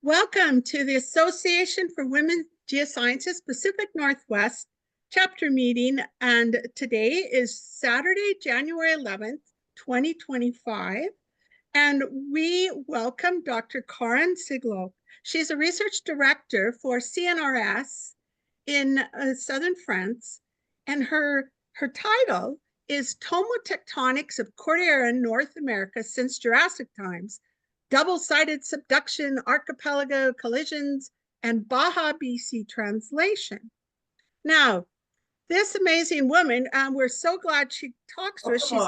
Welcome to the Association for Women Geoscientists Pacific Northwest chapter meeting. And today is Saturday, January 11th, 2025. And we welcome Dr. Karin Siglo. She's a research director for CNRS in southern France. And her title is Tomotectonics of Cordilleran North America since Jurassic times, double-sided subduction, archipelago collisions, and Baja BC translation. Now, this amazing woman, we're so glad she talks to us. She's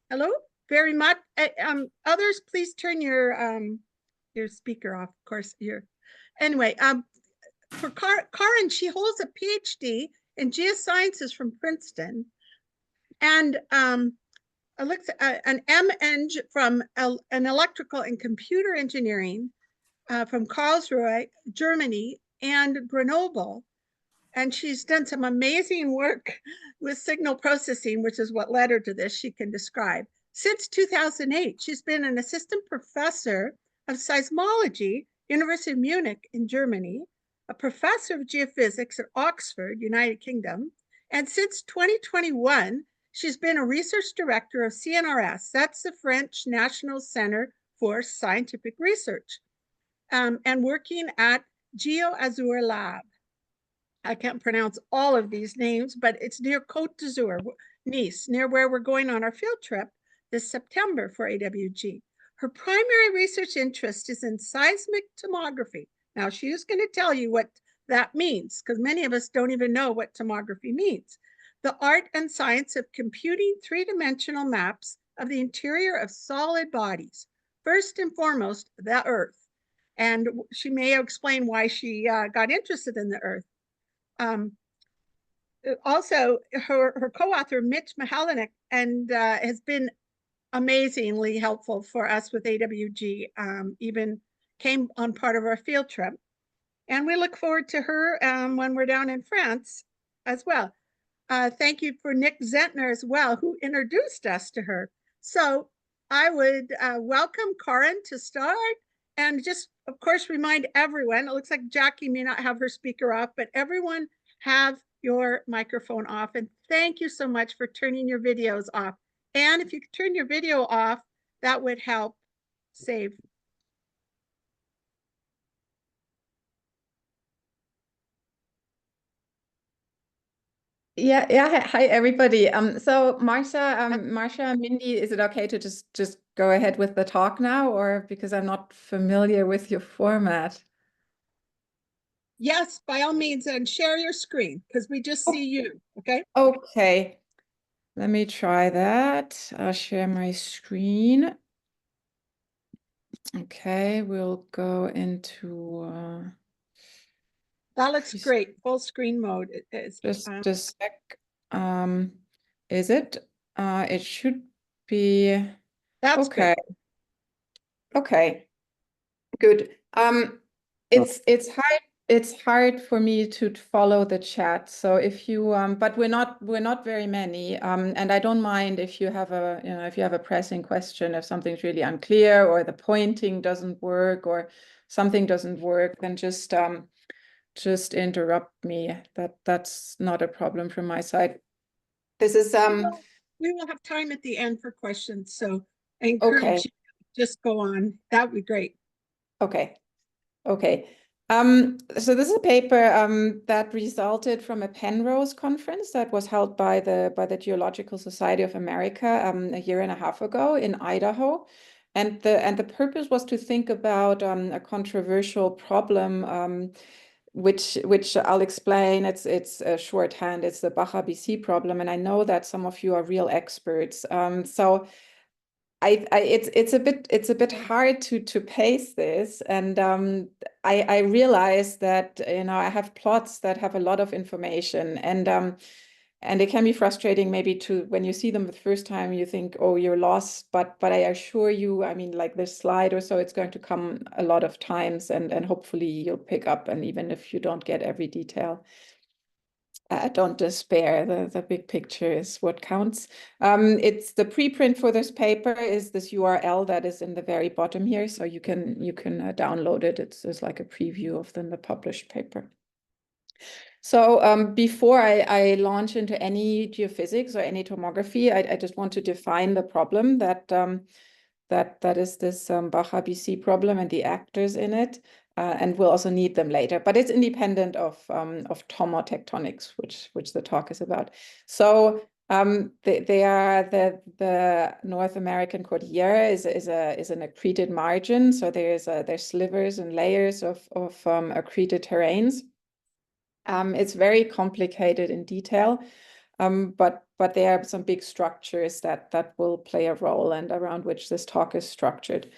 hello, very much. Others, please turn your speaker off. Of course, anyway. For Karin, she holds a PhD in geosciences from Princeton, and an MEng from an electrical and computer engineering from Karlsruhe, Germany, and Grenoble. And she's done some amazing work with signal processing, which is what led her to this, she can describe. Since 2008, she's been an assistant professor of seismology, University of Munich in Germany, a professor of geophysics at Oxford, United Kingdom, and since 2021, she's been a research director of CNRS, that's the French National Center for Scientific Research, and working at GeoAzur Lab. I can't pronounce all of these names, but it's near Côte d'Azur, Nice, near where we're going on our field trip this September for AWG. Her primary research interest is in seismic tomography. Now, she's going to tell you what that means, because many of us don't even know what tomography means. The art and science of computing three-dimensional maps of the interior of solid bodies, first and foremost, the Earth. And she may explain why she got interested in the Earth. Also, her co-author, Mitch Mahalanek, and has been amazingly helpful for us with AWG, even came on part of our field trip. And we look forward to her when we're down in France as well. Thank you for Nick Zentner as well, who introduced us to her. So I would welcome Karin to start and just, of course, remind everyone, it looks like Jackie may not have her speaker off, but everyone have your microphone off. And thank you so much for turning your videos off. And if you could turn your video off, that would help save. Yeah. Hi, everybody. So Marsha, Mindy, is it okay to just go ahead with the talk now, or because I'm not familiar with your format? Yes, by all means, and share your screen because we just see you. Okay. Okay. Let me try that. I'll share my screen. Okay, we'll go into. That looks great. Full screen mode. Just a sec. Is it? It should be. That's okay. good. Okay. Good. It's hard for me to follow the chat. So if you but we're not very many. And I don't mind if you have a pressing question, if something's really unclear or the pointing doesn't work or something doesn't work, then just interrupt me. That's not a problem from my side. This is we will have time at the end for questions. So I encourage you to just go on. That would be great. Okay. So this is a paper that resulted from a Penrose conference that was held by the Geological Society of America a year and a half ago in Idaho. And the purpose was to think about a controversial problem which I'll explain. It's a shorthand. It's the Baja BC problem, and I know that some of you are real experts. So it's a bit hard to pace this, and I realize that I have plots that have a lot of information, and it can be frustrating maybe when you see them the first time, you think, oh, you're lost, but I assure you, I mean, like this slide or so, it's going to come a lot of times, and hopefully you'll pick up, and even if you don't get every detail. Don't despair. The big picture is what counts. It's the preprint for this paper is this URL that is in the very bottom here, so you can download it. It's like a preview of the published paper. So before I launch into any geophysics or any tomography, I just want to define the problem that that is this Baja BC problem and the actors in it. And we'll also need them later, but it's independent of tomotectonics, which the talk is about. So they are the North American Cordillera is an accreted margin. So there's slivers and layers of accreted terrains. It's very complicated in detail, but there are some big structures that will play a role and around which this talk is structured.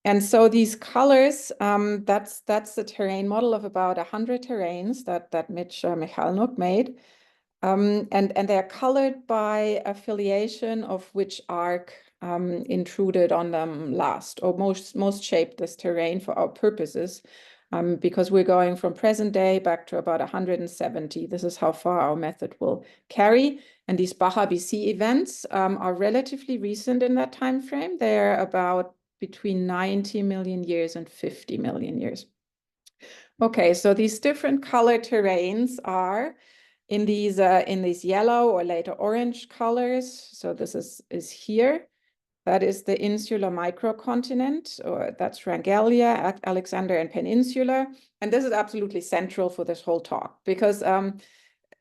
And so these colors, that's the terrain model of about 100 terrains that Mitch Michalnuk made. And they're colored by affiliation of which arc intruded on them last, or most shaped this terrain for our purposes, because we're going from present day back to about 170. This is how far our method will carry. And these Baja BC events are relatively recent in that time frame. They're about between 90 million years and 50 million years. Okay, so these different color terrains are in these yellow or later orange colors. So this is here. That is the insular microcontinent, or that's Rangelia, Alexander and Peninsula. And this is absolutely central for this whole talk, because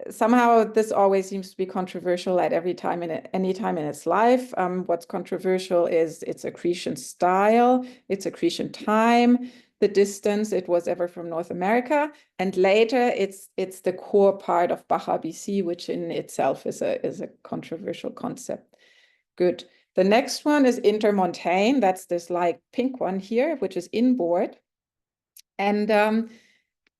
somehow this always seems to be controversial at any time in its life. What's controversial is its accretion style, its accretion time, the distance it was ever from North America, and later it's the core part of Baja BC, which in itself is a controversial concept. Good. The next one is intermontane. That's this like pink one here, which is inboard. And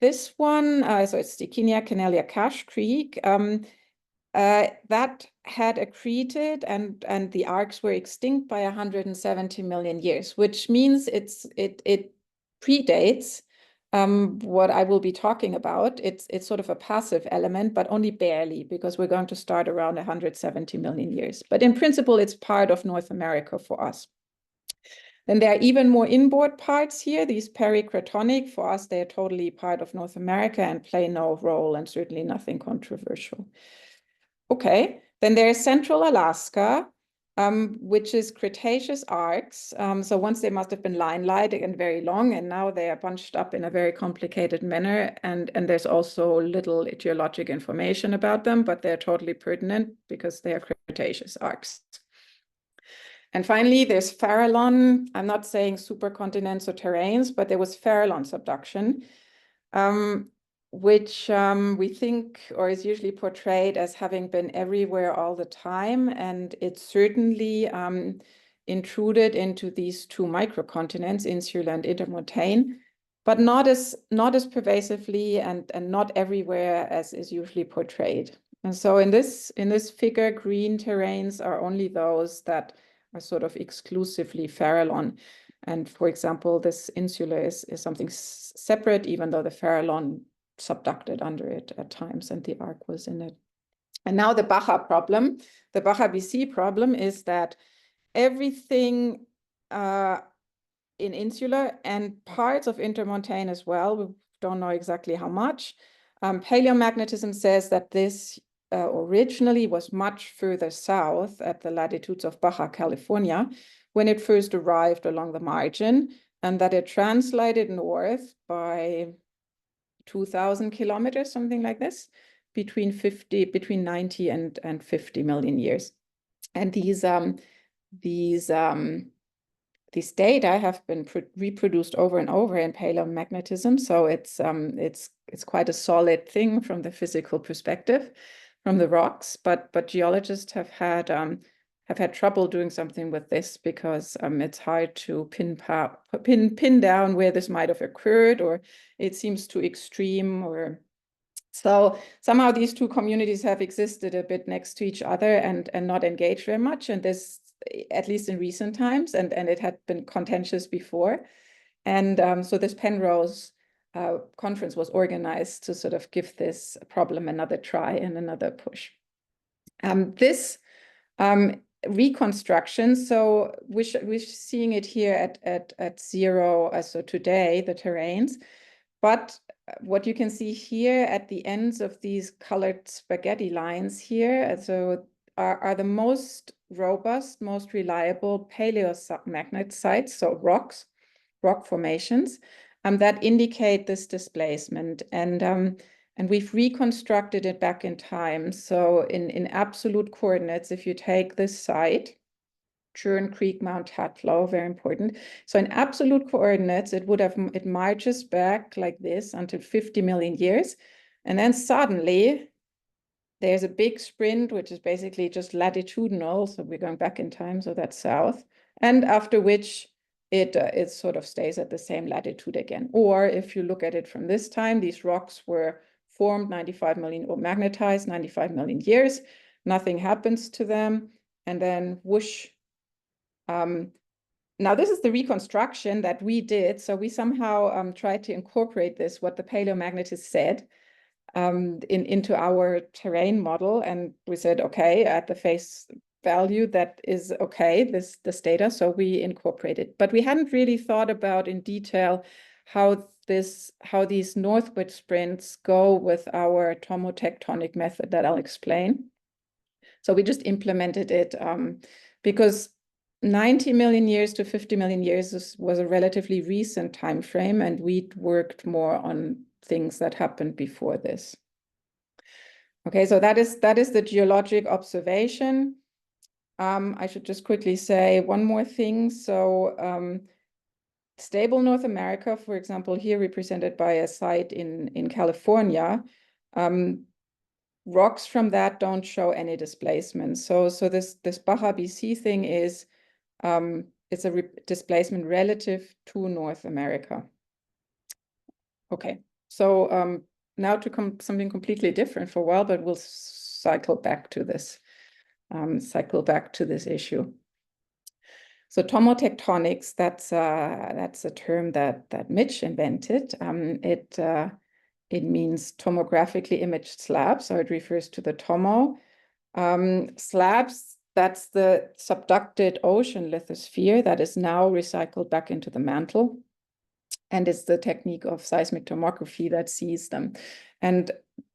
this one, so it's Stikinia Canelia Cache Creek, that had accreted and the arcs were extinct by 170 million years, which means it predates what I will be talking about. It's sort of a passive element, but only barely, because we're going to start around 170 million years. But in principle, it's part of North America for us. Then there are even more inboard parts here, these pericratonic. For us, they are totally part of North America and play no role, and certainly nothing controversial. Okay, then there's Central Alaska, which is Cretaceous arcs. So once they must have been line-like and very long, and now they are bunched up in a very complicated manner. And there's also little geologic information about them, but they're totally pertinent because they are Cretaceous arcs. And finally, there's Farallon. I'm not saying supercontinents or terrains, but there was Farallon subduction, which we think, or is usually portrayed as having been everywhere all the time. And it certainly intruded into these two microcontinents, insular and intermontane, but not as pervasively and not everywhere as is usually portrayed. And so in this figure, green terrains are only those that are sort of exclusively Farallon. And for example, this insula is something separate, even though the Farallon subducted under it at times and the arc was in it. And now the Baja problem, the Baja BC problem is that everything in insular and parts of intermontane as well, we don't know exactly how much. Paleomagnetism says that this originally was much further south at the latitudes of Baja California when it first arrived along the margin, and that it translated north by 2,000 kilometers, something like this, between 90 and 50 million years. And these data have been reproduced over and over in paleomagnetism, so it's quite a solid thing from the physical perspective, from the rocks. But geologists have had trouble doing something with this because it's hard to pin down where this might have occurred, or it seems too extreme, or so somehow these two communities have existed a bit next to each other and not engaged very much. And this, at least in recent times, and it had been contentious before. And so this Penrose conference was organized to sort of give this problem another try and another push. This reconstruction, so we're seeing it here at zero, so today, the terrains, but what you can see here at the ends of these colored spaghetti lines here, so are the most robust, most reliable paleo-submagnet sites, so rock formations, that indicate this displacement. And we've reconstructed it back in time. So in absolute coordinates, if you take this site, Churn Creek, Mount Tatlow, very important. So in absolute coordinates, it marches back like this until 50 million years. And then suddenly there's a big sprint, which is basically just latitudinal. So we're going back in time, so that's south. And after which it sort of stays at the same latitude again. Or if you look at it from this time, these rocks were formed 95 million or magnetized 95 million years. Nothing happens to them. And then whoosh. Now, this is the reconstruction that we did. So we somehow tried to incorporate this, what the paleomagnetists said, into our terrain model. And we said, okay, at the face value, that is okay, this data. So we incorporated, but we hadn't really thought about in detail how these northward sprints go with our tomotectonic method that I'll explain. So we just implemented it because 90 million years to 50 million years was a relatively recent time frame, and we'd worked more on things that happened before this. Okay, so that is the geologic observation. I should just quickly say one more thing. So stable North America, for example, here represented by a site in California, rocks from that don't show any displacement. So this Baja BC thing is it's a displacement relative to North America. Okay, so now to something completely different for a while, but we'll cycle back to this issue. So tomotectonics, that's a term that Mitch invented. It means tomographically imaged slabs, so it refers to the tomo. Slabs, that's the subducted ocean lithosphere that is now recycled back into the mantle. And it's the technique of seismic tomography that sees them. And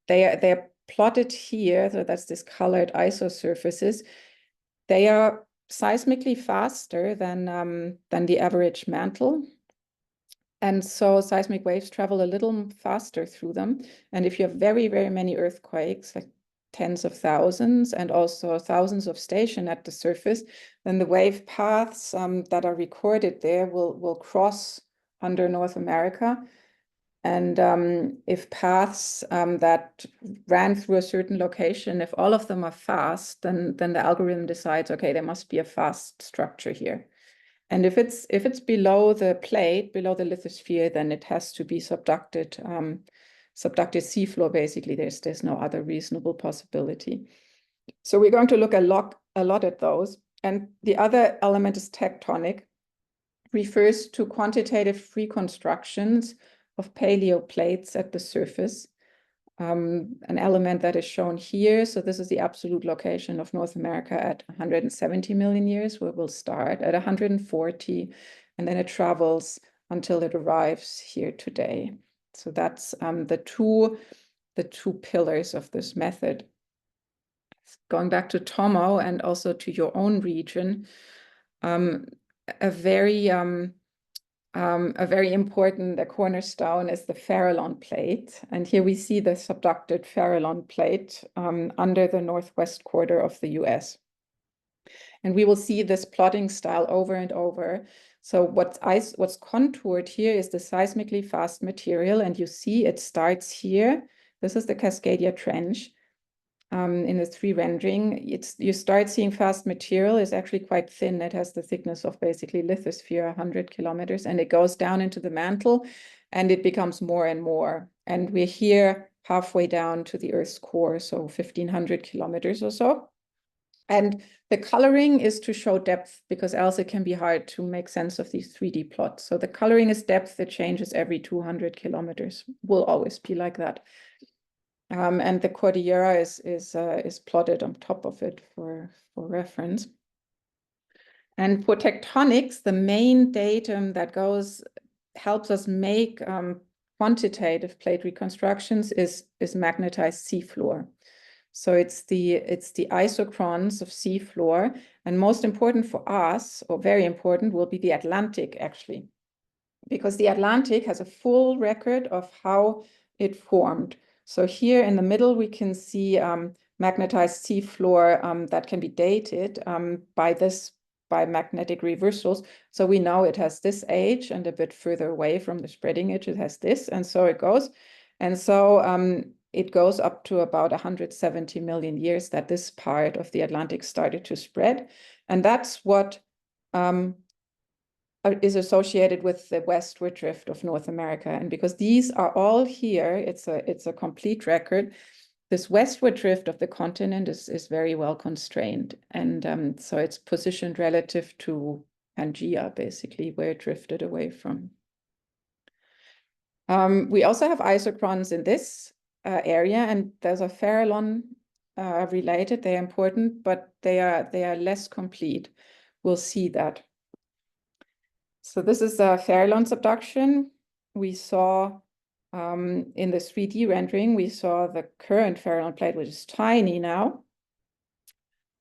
they're plotted here, so that's this colored isosurfaces. They are seismically faster than the average mantle. And so seismic waves travel a little faster through them. And if you have very, very many earthquakes, like tens of thousands, and also thousands of stations at the surface, then the wave paths that are recorded there will cross under North America. And if paths that ran through a certain location, if all of them are fast, then the algorithm decides, okay, there must be a fast structure here. And if it's below the plate, below the lithosphere, then it has to be subducted seafloor. Basically, there's no other reasonable possibility. So we're going to look a lot at those. And the other element is tectonic, refers to quantitative reconstructions of paleoplates at the surface. An element that is shown here. So this is the absolute location of North America at 170 million years, where we'll start at 140, and then it travels until it arrives here today. So that's the two pillars of this method. Going back to Tomo and also to your own region, a very important cornerstone is the Farallon plate. And here we see the subducted Farallon plate under the northwest quarter of the US. And we will see this plotting style over and over. So what's contoured here is the seismically fast material. And you see it starts here. This is the Cascadia Trench. In the 3 rendering, you start seeing fast material is actually quite thin. It has the thickness of basically lithosphere, 100 kilometers, and it goes down into the mantle, and it becomes more and more. And we're here halfway down to the Earth's core, so 1,500 kilometers or so. And the coloring is to show depth, because else it can be hard to make sense of these 3D plots. So the coloring is depth that changes every 200 kilometers. Will always be like that. And the Cordillera is plotted on top of it for reference. And for tectonics, the main datum that helps us make quantitative plate reconstructions is magnetized seafloor. So it's the isochrons of seafloor, and most important for us, or very important, will be the Atlantic actually, because the Atlantic has a full record of how it formed. So here in the middle we can see magnetized seafloor that can be dated by magnetic reversals. So we know it has this age, and a bit further away from the spreading edge it has this, and so it goes. And so it goes up to about 170 million years that this part of the Atlantic started to spread. And that's what is associated with the westward drift of North America. And because these are all here, it's a complete record. This westward drift of the continent is very well constrained. And so it's positioned relative to Pangaea, basically, where it drifted away from. We also have isochrons in this area, and there's a Farallon related. They're important, but they are less complete. We'll see that. So this is a Farallon subduction. We saw in the 3D rendering, we saw the current Farallon plate, which is tiny now.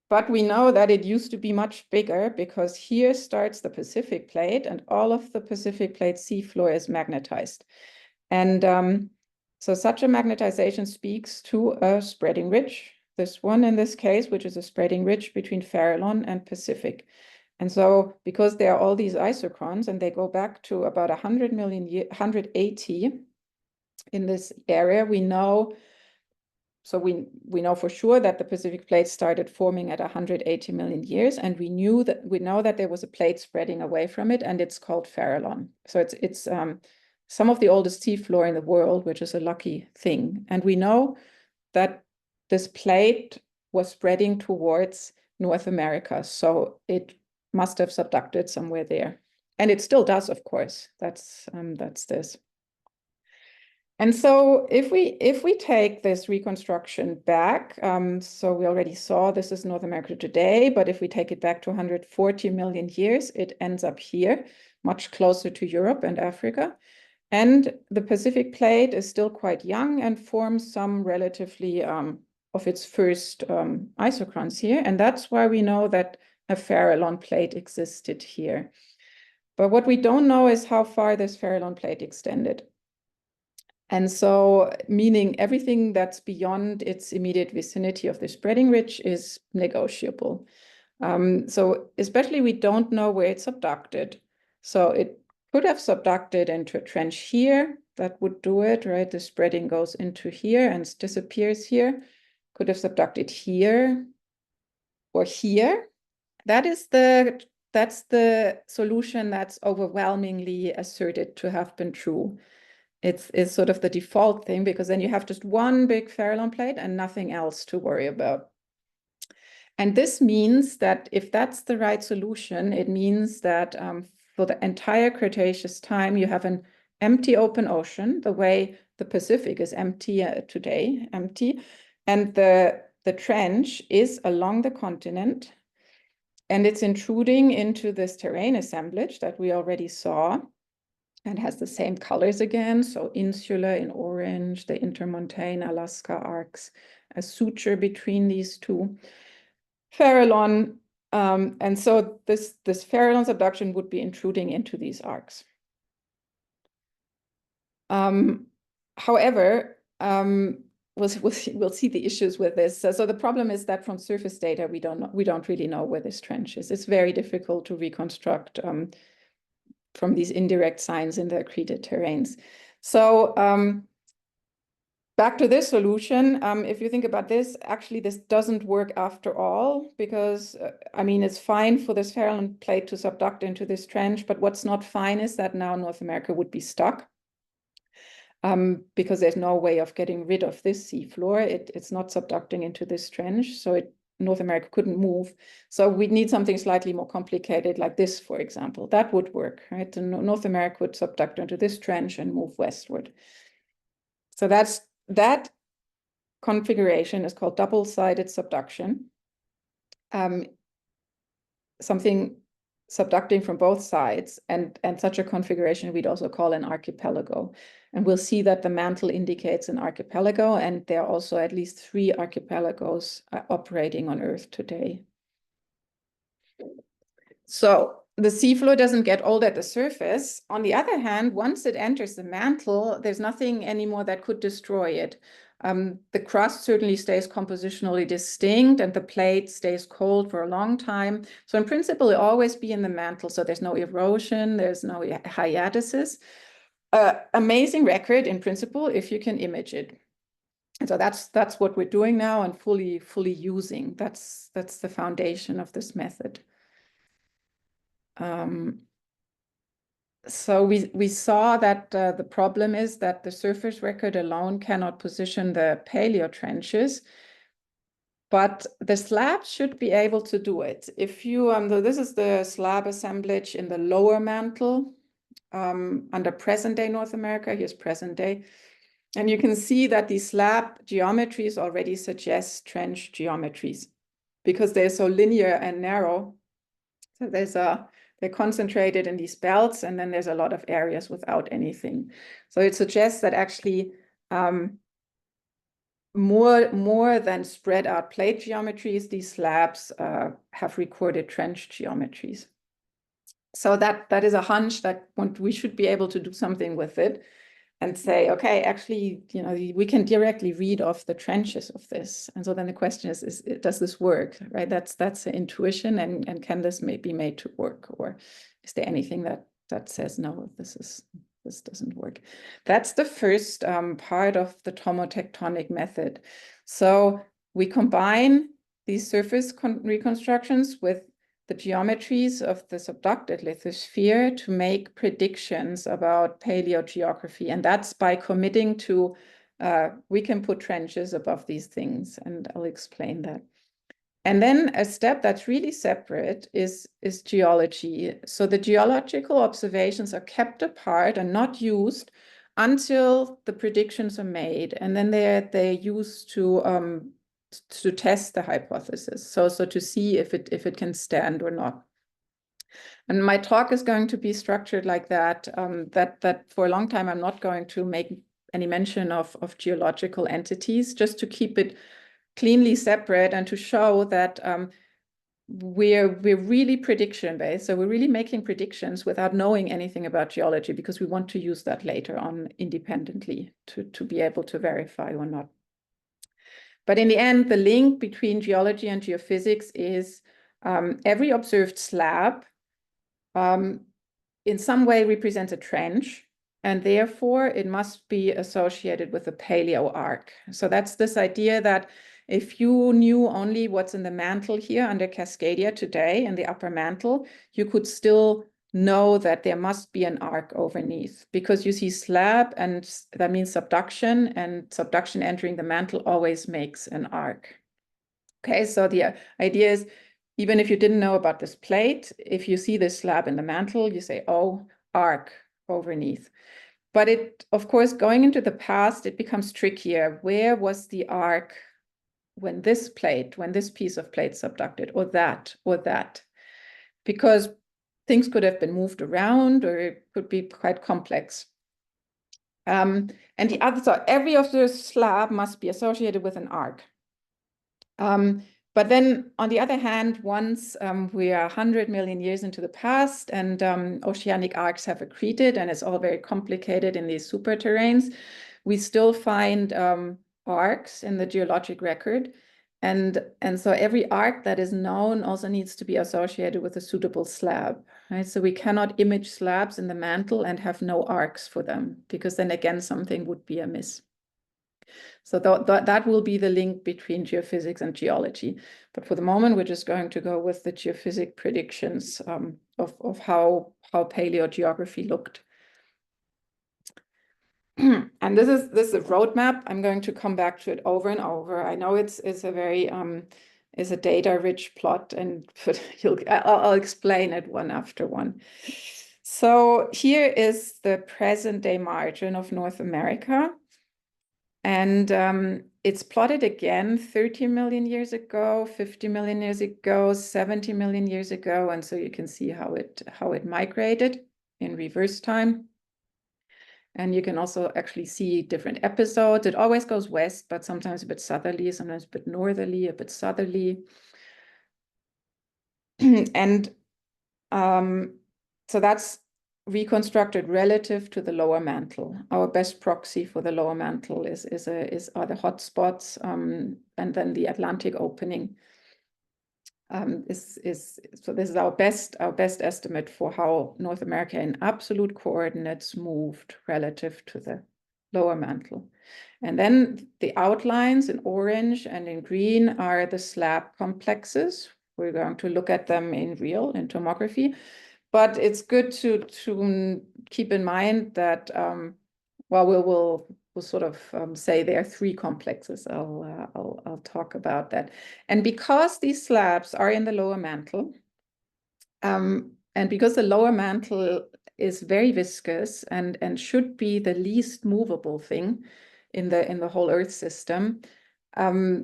But we know that it used to be much bigger, because here starts the Pacific plate, and all of the Pacific plate seafloor is magnetized. And so such a magnetization speaks to a spreading ridge, this one in this case, which is a spreading ridge between Farallon and Pacific. And so because there are all these isochrons, and they go back to about 100 million years, 180 in this area, we know, so we know for sure that the Pacific plate started forming at 180 million years, and we know that there was a plate spreading away from it, and it's called Farallon. So it's some of the oldest seafloor in the world, which is a lucky thing. And we know that this plate was spreading towards North America, so it must have subducted somewhere there. And it still does, of course. That's this. And so if we take this reconstruction back, so we already saw this is North America today, but if we take it back to 140 million years, it ends up here, much closer to Europe and Africa. And the Pacific plate is still quite young and forms some relatively of its first isochrons here. And that's why we know that a Farallon plate existed here. But what we don't know is how far this Farallon plate extended. And so, meaning everything that's beyond its immediate vicinity of the spreading ridge is negotiable. So especially we don't know where it's subducted. So it could have subducted into a trench here. That would do it, right? The spreading goes into here and disappears here. Could have subducted here or here. That's the solution that's overwhelmingly asserted to have been true. It's sort of the default thing, because then you have just one big Farallon plate and nothing else to worry about. And this means that if that's the right solution, it means that for the entire Cretaceous time, you have an empty open ocean, the way the Pacific is empty today, empty. And the trench is along the continent, and it's intruding into this terrain assemblage that we already saw, and has the same colors again. So insular in orange, the intermontane Alaska arcs, a suture between these two. Farallon, and so this Farallon subduction would be intruding into these arcs. However, we'll see the issues with this. So the problem is that from surface data, we don't really know where this trench is. It's very difficult to reconstruct from these indirect signs in the accreted terrains. So back to this solution, if you think about this, actually this doesn't work after all, because I mean, it's fine for this Farallon plate to subduct into this trench, but what's not fine is that now North America would be stuck, because there's no way of getting rid of this seafloor. It's not subducting into this trench, so it North America couldn't move. So we need something slightly more complicated, like this, for example. That would work, right? North America would subduct into this trench and move westward. So that configuration is called double-sided subduction. Something subducting from both sides, and such a configuration we'd also call an archipelago. And we'll see that the mantle indicates an archipelago, and there are also at least 3 archipelagos operating on Earth today. So the seafloor doesn't get old at the surface. On the other hand, once it enters the mantle, there's nothing anymore that could destroy it. The crust certainly stays compositionally distinct, and the plate stays cold for a long time. So in principle, it'll always be in the mantle. So there's no erosion, there's no hiatuses. Amazing record in principle if you can image it. And so that's what we're doing now and fully using. That's the foundation of this method. So we saw that the problem is that the surface record alone cannot position the paleo-trenches, but the slabs should be able to do it. If you, this is the slab assemblage in the lower mantle under present-day North America. Here's present day. And you can see that the slab geometries already suggest trench geometries because they're so linear and narrow. So they're concentrated in these belts, and then there's a lot of areas without anything. So it suggests that actually more than spread out plate geometries, these slabs have recorded trench geometries. So that is a hunch that we should be able to do something with it and say, okay, actually, we can directly read off the trenches of this. And so then the question is does this work, right? That's an intuition, and can this be made to work? Or is there anything that says, no, this doesn't work? That's the first part of the tomotectonic method. So we combine these surface reconstructions with the geometries of the subducted lithosphere to make predictions about paleogeography. And that's by committing to, we can put trenches above these things, and I'll explain that. And then a step that's really separate is geology. So the geological observations are kept apart and not used until the predictions are made. And then they're used to test the hypothesis, so to see if it can stand or not. And my talk is going to be structured like that, that for a long time I'm not going to make any mention of geological entities, just to keep it cleanly separate and to show that we're really prediction based. So we're really making predictions without knowing anything about geology, because we want to use that later on independently to be able to verify or not. But in the end, the link between geology and geophysics is every observed slab in some way represents a trench, and therefore it must be associated with a paleo arc. So that's this idea that if you knew only what's in the mantle here under Cascadia today in the upper mantle, you could still know that there must be an arc underneath, because you see slab, and that means subduction, and subduction entering the mantle always makes an arc. Okay, so the idea is, even if you didn't know about this plate, if you see this slab in the mantle, you say, oh, arc underneath. But it, of course, going into the past, it becomes trickier. Where was the arc when this piece of plate subducted, or that? Because things could have been moved around, or it could be quite complex. And the other, so every of the slab must be associated with an arc. But then on the other hand, once we are 100 million years into the past, and oceanic arcs have accreted, and it's all very complicated in these super terrains, we still find arcs in the geologic record. And so every arc that is known also needs to be associated with a suitable slab, right? So we cannot image slabs in the mantle and have no arcs for them, because then again, something would be amiss. So that will be the link between geophysics and geology. But for the moment, we're just going to go with the geophysic predictions of how paleogeography looked. And this is a roadmap. I'm going to come back to it over and over. I know it's a very is a data-rich plot, and I'll explain it one after one. So here is the present-day margin of North America. And it's plotted again 30 million years ago, 50 million years ago, 70 million years ago. And so you can see how it migrated in reverse time. And you can also actually see different episodes. It always goes west, but sometimes a bit southerly, sometimes a bit northerly, a bit southerly. And so that's reconstructed relative to the lower mantle. Our best proxy for the lower mantle are the hot spots, and then the Atlantic opening. So this is our best estimate for how North America in absolute coordinates moved relative to the lower mantle. And then the outlines in orange and in green are the slab complexes. We're going to look at them in tomography. But it's good to keep in mind that, we'll sort of say there are three complexes. I'll talk about that. And because these slabs are in the lower mantle, and because the lower mantle is very viscous and should be the least movable thing in the whole Earth system, the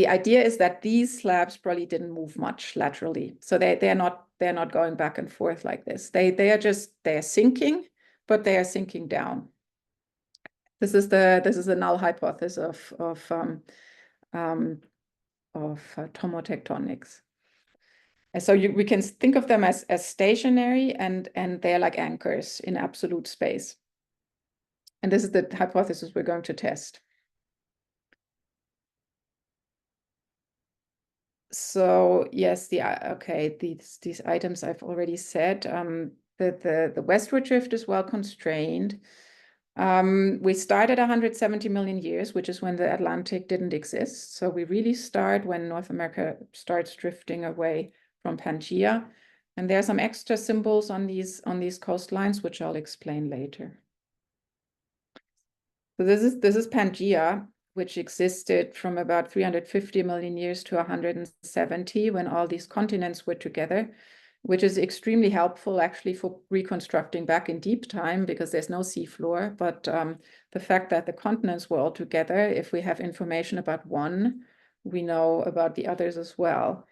idea is that these slabs probably didn't move much laterally. So they're not going back and forth like this. They are sinking, but they are sinking down. This is the null hypothesis of tomotectonics. And so we can think of them as stationary, and they're like anchors in absolute space. And this is the hypothesis we're going to test. So yes, these items I've already said. The westward drift is well constrained. We start at 170 million years, which is when the Atlantic didn't exist. So we really start when North America starts drifting away from Pangaea. And there are some extra symbols on these coastlines, which I'll explain later. So this is Pangaea, which existed from about 350 million years to 170 when all these continents were together, which is extremely helpful actually for reconstructing back in deep time because there's no seafloor. But the fact that the continents were all together, if we have information about one, we know about the others as well.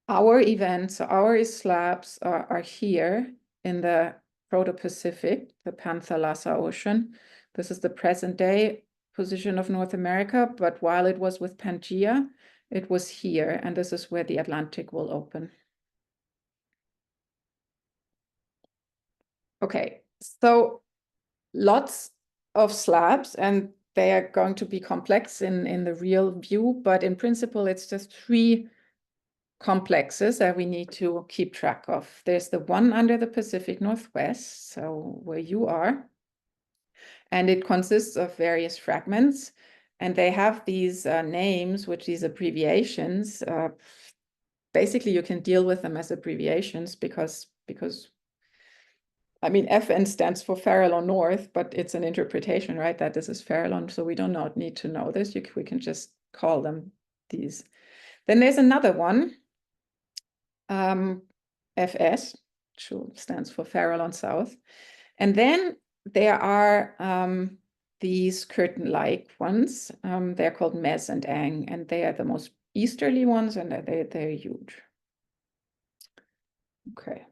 Our events, our slabs are here in the Proto-Pacific, the Panthalassa Ocean. This is the present day position of North America, but while it was with Pangaea, it was here, and this is where the Atlantic will open. Okay, so lots of slabs, and they are going to be complex in the real view, but in principle, it's just three complexes that we need to keep track of. There's the one under the Pacific Northwest, so where you are, and it consists of various fragments, and they have these names, these abbreviations. Basically, you can deal with them as abbreviations because I mean, FN stands for Farallon North, but it's an interpretation, right? That this is Farallon, so we don't need to know this. We can just call them these. Then there's another one, FS, which stands for Farallon South. And then there are these curtain-like ones. They're called Mes and Ang, and they are the most easterly ones, and they're huge. Okay.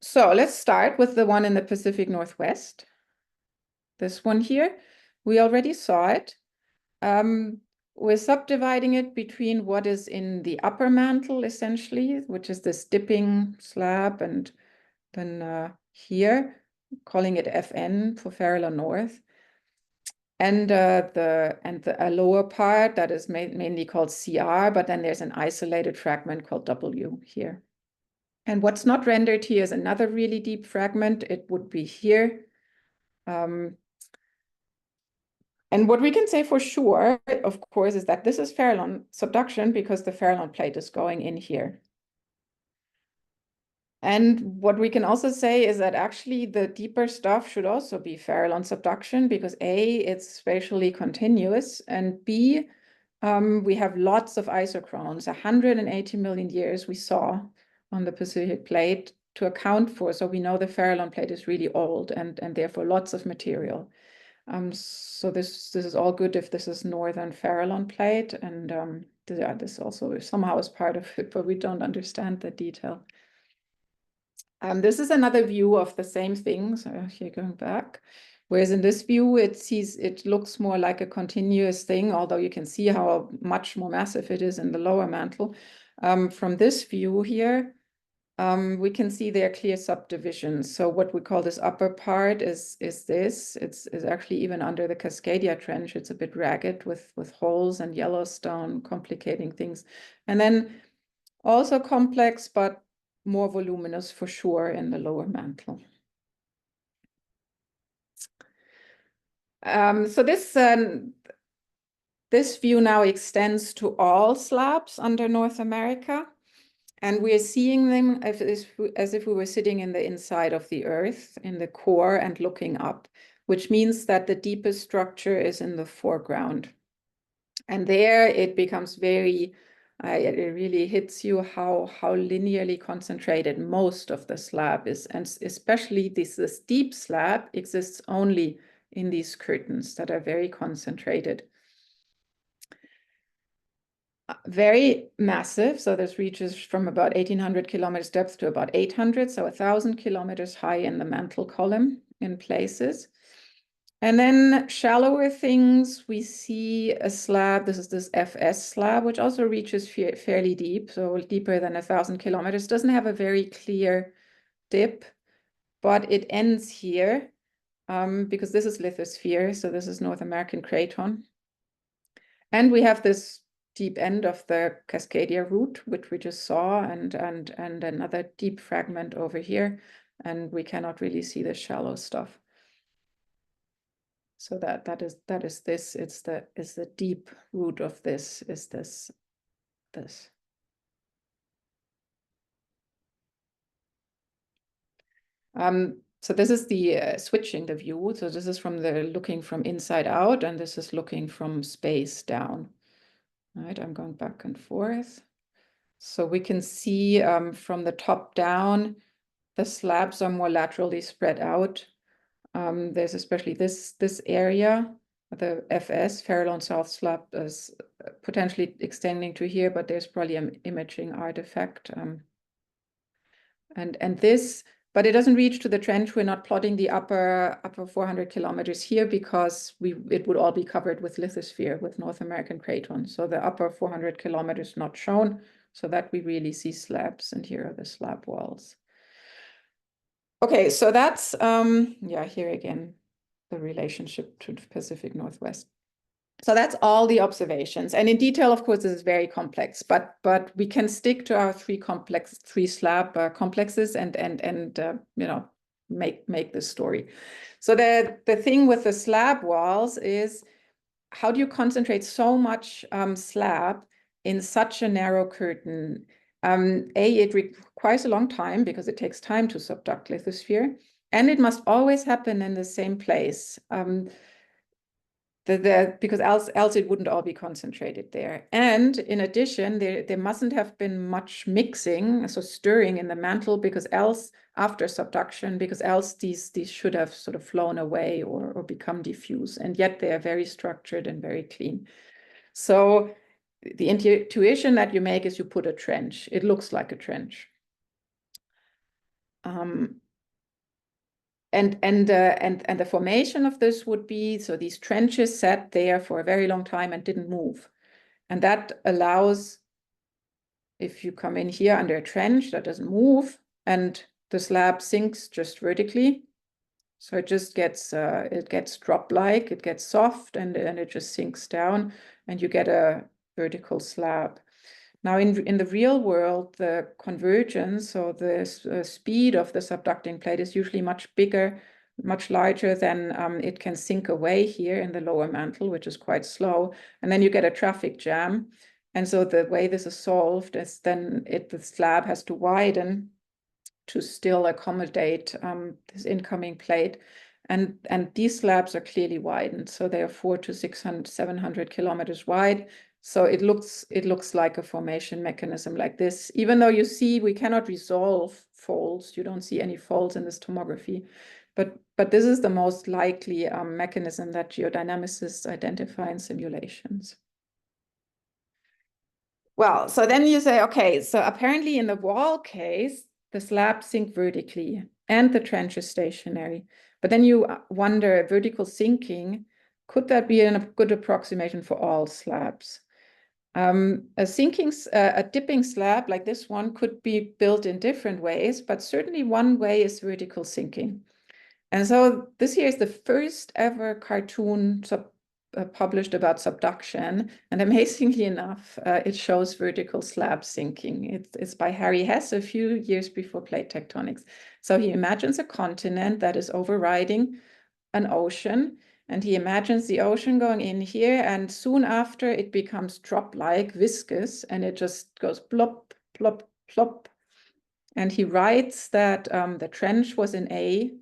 So let's start with the one in the Pacific Northwest. This one here, we already saw it. We're subdividing it between what is in the upper mantle, essentially, which is this dipping slab, and then here, calling it FN for Farallon North. And a lower part that is mainly called CR, but then there's an isolated fragment called W here. And what's not rendered here is another really deep fragment. It would be here. And what we can say for sure, of course, is that this is Farallon subduction because the Farallon plate is going in here. And what we can also say is that actually the deeper stuff should also be feral on subduction because A, it's spatially continuous, and B, we have lots of isochrones, 180 million years we saw on the Pacific plate to account for. So we know the Farallon plate is really old and therefore lots of material. So this is all good if this is northern Farallon plate, and this also somehow is part of it, but we don't understand the detail. This is another view of the same thing. So here going back, whereas in this view, it looks more like a continuous thing, although you can see how much more massive it is in the lower mantle. From this view here, we can see there are clear subdivisions. So what we call this upper part is this. It's actually even under the Cascadia Trench. It's a bit ragged with holes and Yellowstone complicating things. And then also complex, but more voluminous for sure in the lower mantle. So this view now extends to all slabs under North America. And we're seeing them as if we were sitting in the inside of the earth, in the core and looking up, which means that the deepest structure is in the foreground. And there it becomes very, it really hits you how linearly concentrated most of the slab is. And especially this deep slab exists only in these curtains that are very concentrated. Very massive. So this reaches from about 1,800 kilometers depth to about 800, so 1,000 kilometers high in the mantle column in places. And then shallower things, we see a slab. This is this FS slab, which also reaches fairly deep, so deeper than 1,000 kilometers. Doesn't have a very clear dip, but it ends here because this is lithosphere. So this is North American Craton. And we have this deep end of the Cascadia root, which we just saw, and another deep fragment over here, and we cannot really see the shallow stuff. So that is this. It's the deep root of this. Is this. So this is the switching the view. So this is from the looking from inside out, and this is looking from space down. All right, I'm going back and forth. So we can see from the top down, the slabs are more laterally spread out. There's especially this area, the FS, Farallon South Slab, is potentially extending to here, but there's probably an imaging artifact. And this, but it doesn't reach to the trench. We're not plotting the upper 400 kilometers here because it would all be covered with lithosphere, with North American Craton. So the upper 400 kilometers not shown, so that we really see slabs, and here are the slab walls. Okay, so that's, yeah, here again, the relationship to the Pacific Northwest. So that's all the observations. And in detail, of course, this is very complex, but we can stick to our three slab complexes and you know, make this story. So the thing with the slab walls is, how do you concentrate so much slab in such a narrow curtain? It requires a long time because it takes time to subduct lithosphere, and it must always happen in the same place. Because else it wouldn't all be concentrated there. And in addition, there mustn't have been much mixing, so stirring in the mantle, because else, after subduction, because else these should have sort of flown away or become diffuse. And yet they are very structured and very clean. So the intuition that you make is you put a trench. It looks like a trench. And the formation of this would be, so these trenches sat there for a very long time and didn't move. And that allows, if you come in here under a trench that doesn't move, and the slab sinks just vertically. So it just gets, it gets drop-like, it gets soft, and it just sinks down, and you get a vertical slab. Now, in the real world, the convergence, so the speed of the subducting plate is usually much bigger, much larger than it can sink away here in the lower mantle, which is quite slow. And then you get a traffic jam. And so the way this is solved is then the slab has to widen to still accommodate this incoming plate. And these slabs are clearly widened, so they are 400 to 600, 700 kilometers wide. So it looks like a formation mechanism like this. Even though you see we cannot resolve folds, you don't see any folds in this tomography, but this is the most likely mechanism that geodynamicists identify in simulations. Well, so then you say, okay, so apparently in the wall case, the slabs sink vertically and the trench is stationary. But then you wonder, vertical sinking, could that be a good approximation for all slabs? A dipping slab like this one could be built in different ways, but certainly one way is vertical sinking. And so this here is the first ever cartoon published about subduction. And amazingly enough, it shows vertical slab sinking. It's by Harry Hess a few years before plate tectonics. So he imagines a continent that is overriding an ocean. And he imagines the ocean going in here, and soon after it becomes drop-like, viscous, and it just goes plop, plop, plop. And he writes that the trench was in A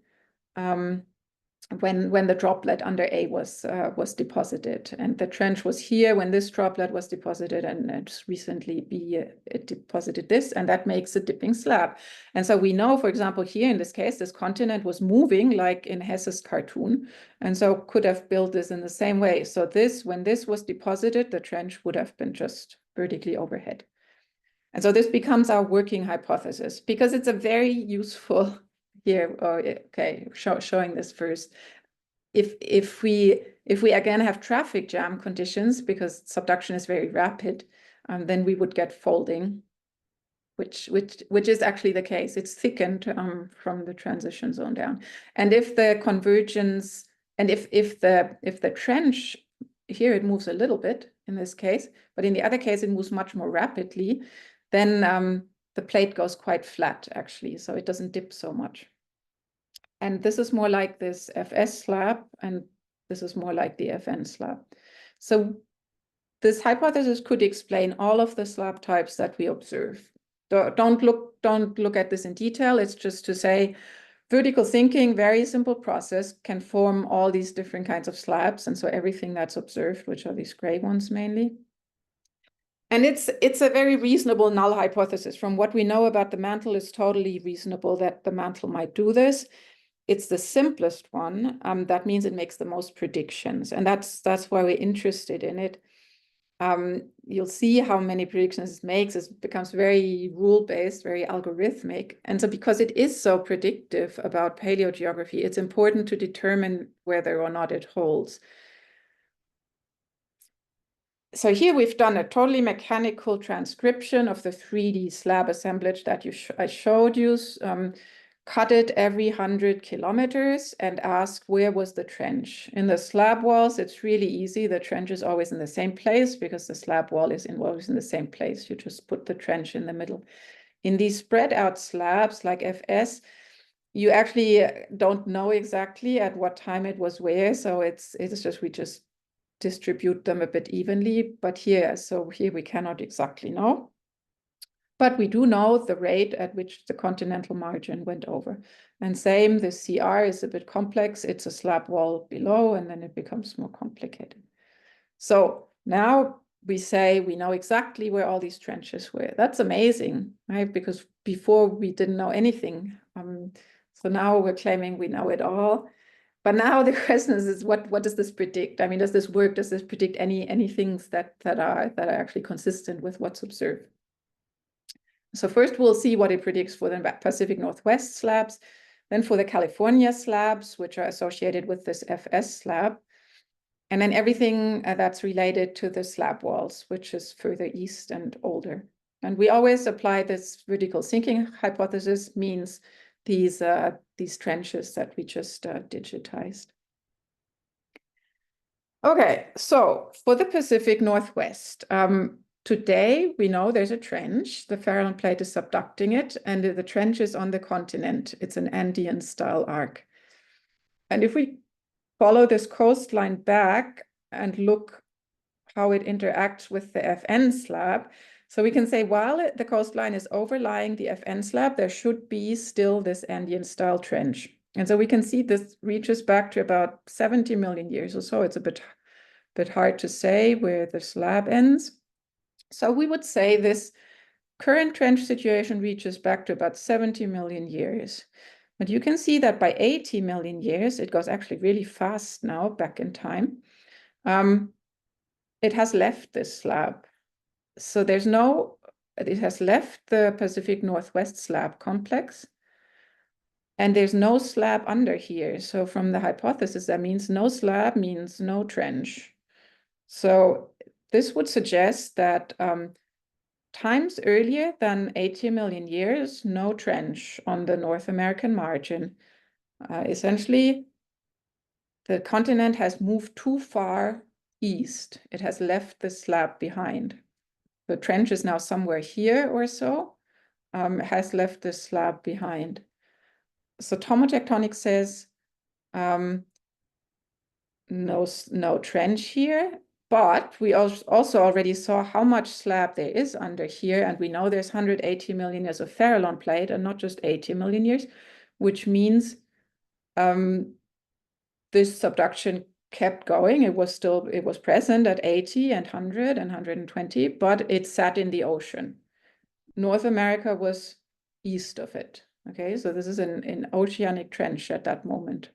when the droplet under A was deposited, and the trench was here when this droplet was deposited, and just recently B it deposited this, and that makes a dipping slab. And so we know, for example, here in this case, this continent was moving like in Hess's cartoon, and so could have built this in the same way. So this, when this was deposited, the trench would have been just vertically overhead. And so this becomes our working hypothesis, because it's a very useful here, okay, showing this first. If we again have traffic jam conditions, because subduction is very rapid, then we would get folding, which is actually the case. It's thickened from the transition zone down. And if the convergence, and if the trench here, it moves a little bit in this case, but in the other case it moves much more rapidly, then the plate goes quite flat actually, so it doesn't dip so much. And this is more like this FS slab, and this is more like the FN slab. So this hypothesis could explain all of the slab types that we observe. Don't look at this in detail. It's just to say vertical sinking, very simple process, can form all these different kinds of slabs. And so everything that's observed, which are these gray ones mainly. And it's a very reasonable null hypothesis. From what we know about the mantle, it's totally reasonable that the mantle might do this. It's the simplest one. That means it makes the most predictions. And that's why we're interested in it. You'll see how many predictions it makes. It becomes very rule-based, very algorithmic. And so because it is so predictive about paleogeography, it's important to determine whether or not it holds. So here we've done a totally mechanical transcription of the 3D slab assemblage that I showed you. Cut it every 100 kilometers and ask where was the trench. In the slab walls, it's really easy. The trench is always in the same place because the slab wall is always in the same place. You just put the trench in the middle. In these spread out slabs like FS, you actually don't know exactly at what time it was where. So it's just, we just distribute them a bit evenly. But here we cannot exactly know. But we do know the rate at which the continental margin went over. And same, the CR is a bit complex. It's a slab wall below, and then it becomes more complicated. So now we say we know exactly where all these trenches were. That's amazing, right? Because before we didn't know anything. So now we're claiming we know it all. But now the question is what does this predict? I mean, does this work? Does this predict any things that are actually consistent with what's observed? So first we'll see what it predicts for the Pacific Northwest slabs, then for the California slabs, which are associated with this FS slab, and then everything that's related to the slab walls, which is further east and older. And we always apply this vertical sinking hypothesis, means these trenches that we just digitized. Okay, so for the Pacific Northwest, today, we know there's a trench. The Farallon plate is subducting it, and the trench is on the continent. It's an Andean-style arc. And if we follow this coastline back and look how it interacts with the FN slab, So we can say while the coastline is overlying the FN slab, there should be still this Andean style trench. And so we can see this reaches back to about 70 million years or so. It's a bit hard to say where the slab ends. So we would say this current trench situation reaches back to about 70 million years. But you can see that by 80 million years, it goes actually really fast now back in time. It has left this slab. So it has left the Pacific Northwest slab complex. And there's no slab under here. So from the hypothesis, that means no slab means no trench. So this would suggest that times earlier than 80 million years, no trench on the North American margin. Essentially, the continent has moved too far east. It has left the slab behind. The trench is now somewhere here or so, has left the slab behind. So tomotectonics says no trench here, but we also already saw how much slab there is under here, and we know there's 180 million years of Farallon plate and not just 80 million years, which means this subduction kept going. It was present at 80 and 100 and 120, but it sat in the ocean. North America was east of it. Okay, so this is an oceanic trench at that moment.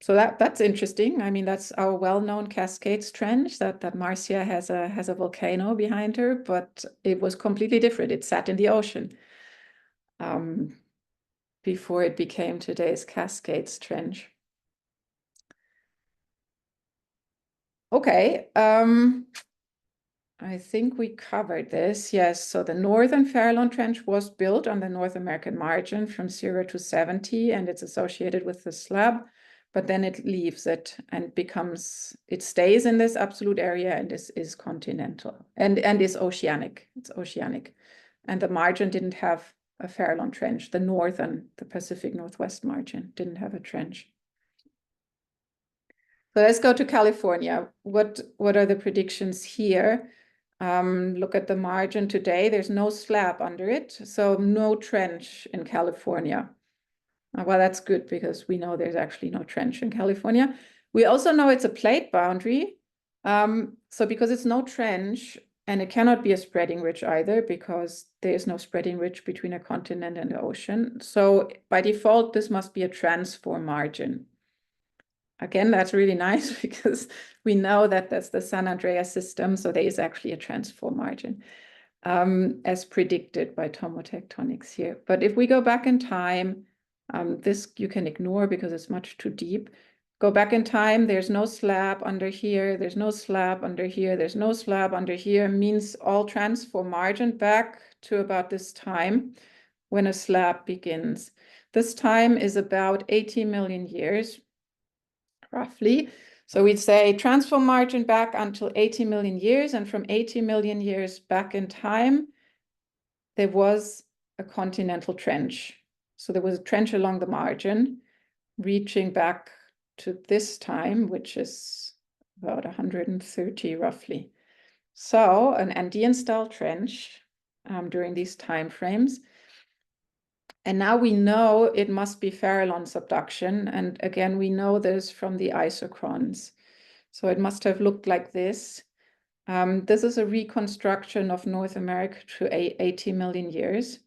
So that's interesting. I mean, that's our well-known Cascades Trench that Marcia has a volcano behind her, but it was completely different. It sat in the ocean before it became today's Cascades Trench. Okay, I think we covered this. Yes, so the Northern Farallon Trench was built on the North American margin from 0 to 70, and it's associated with the slab. But then it leaves it and it stays in this absolute area and is continental and is oceanic. It's oceanic. And the margin didn't have a Farallon trench. The Pacific Northwest margin didn't have a trench. So let's go to California. What are the predictions here? Look at the margin today. There's no slab under it, so no trench in California. Well, that's good because we know there's actually no trench in California. We also know it's a plate boundary. So because it's no trench, and it cannot be a spreading ridge either because there is no spreading ridge between a continent and the ocean. So by default, this must be a transform margin. Again, that's really nice because we know that that's the San Andreas system. So there is actually a transform margin as predicted by tomotectonics here. But if we go back in time, this you can ignore because it's much too deep. Go back in time, there's no slab under here, there's no slab under here, there's no slab under here, means all transform margin back to about this time when a slab begins. This time is about 80 million years, roughly. So we'd say transform margin back until 80 million years, and from 80 million years back in time, there was a continental trench. So there was a trench along the margin, reaching back to this time, which is about 130 roughly. So an Andean style trench during these time frames. And now we know it must be Farallon subduction. And again, we know this from the isochrons. So it must have looked like this. This is a reconstruction of North America to 80 million years.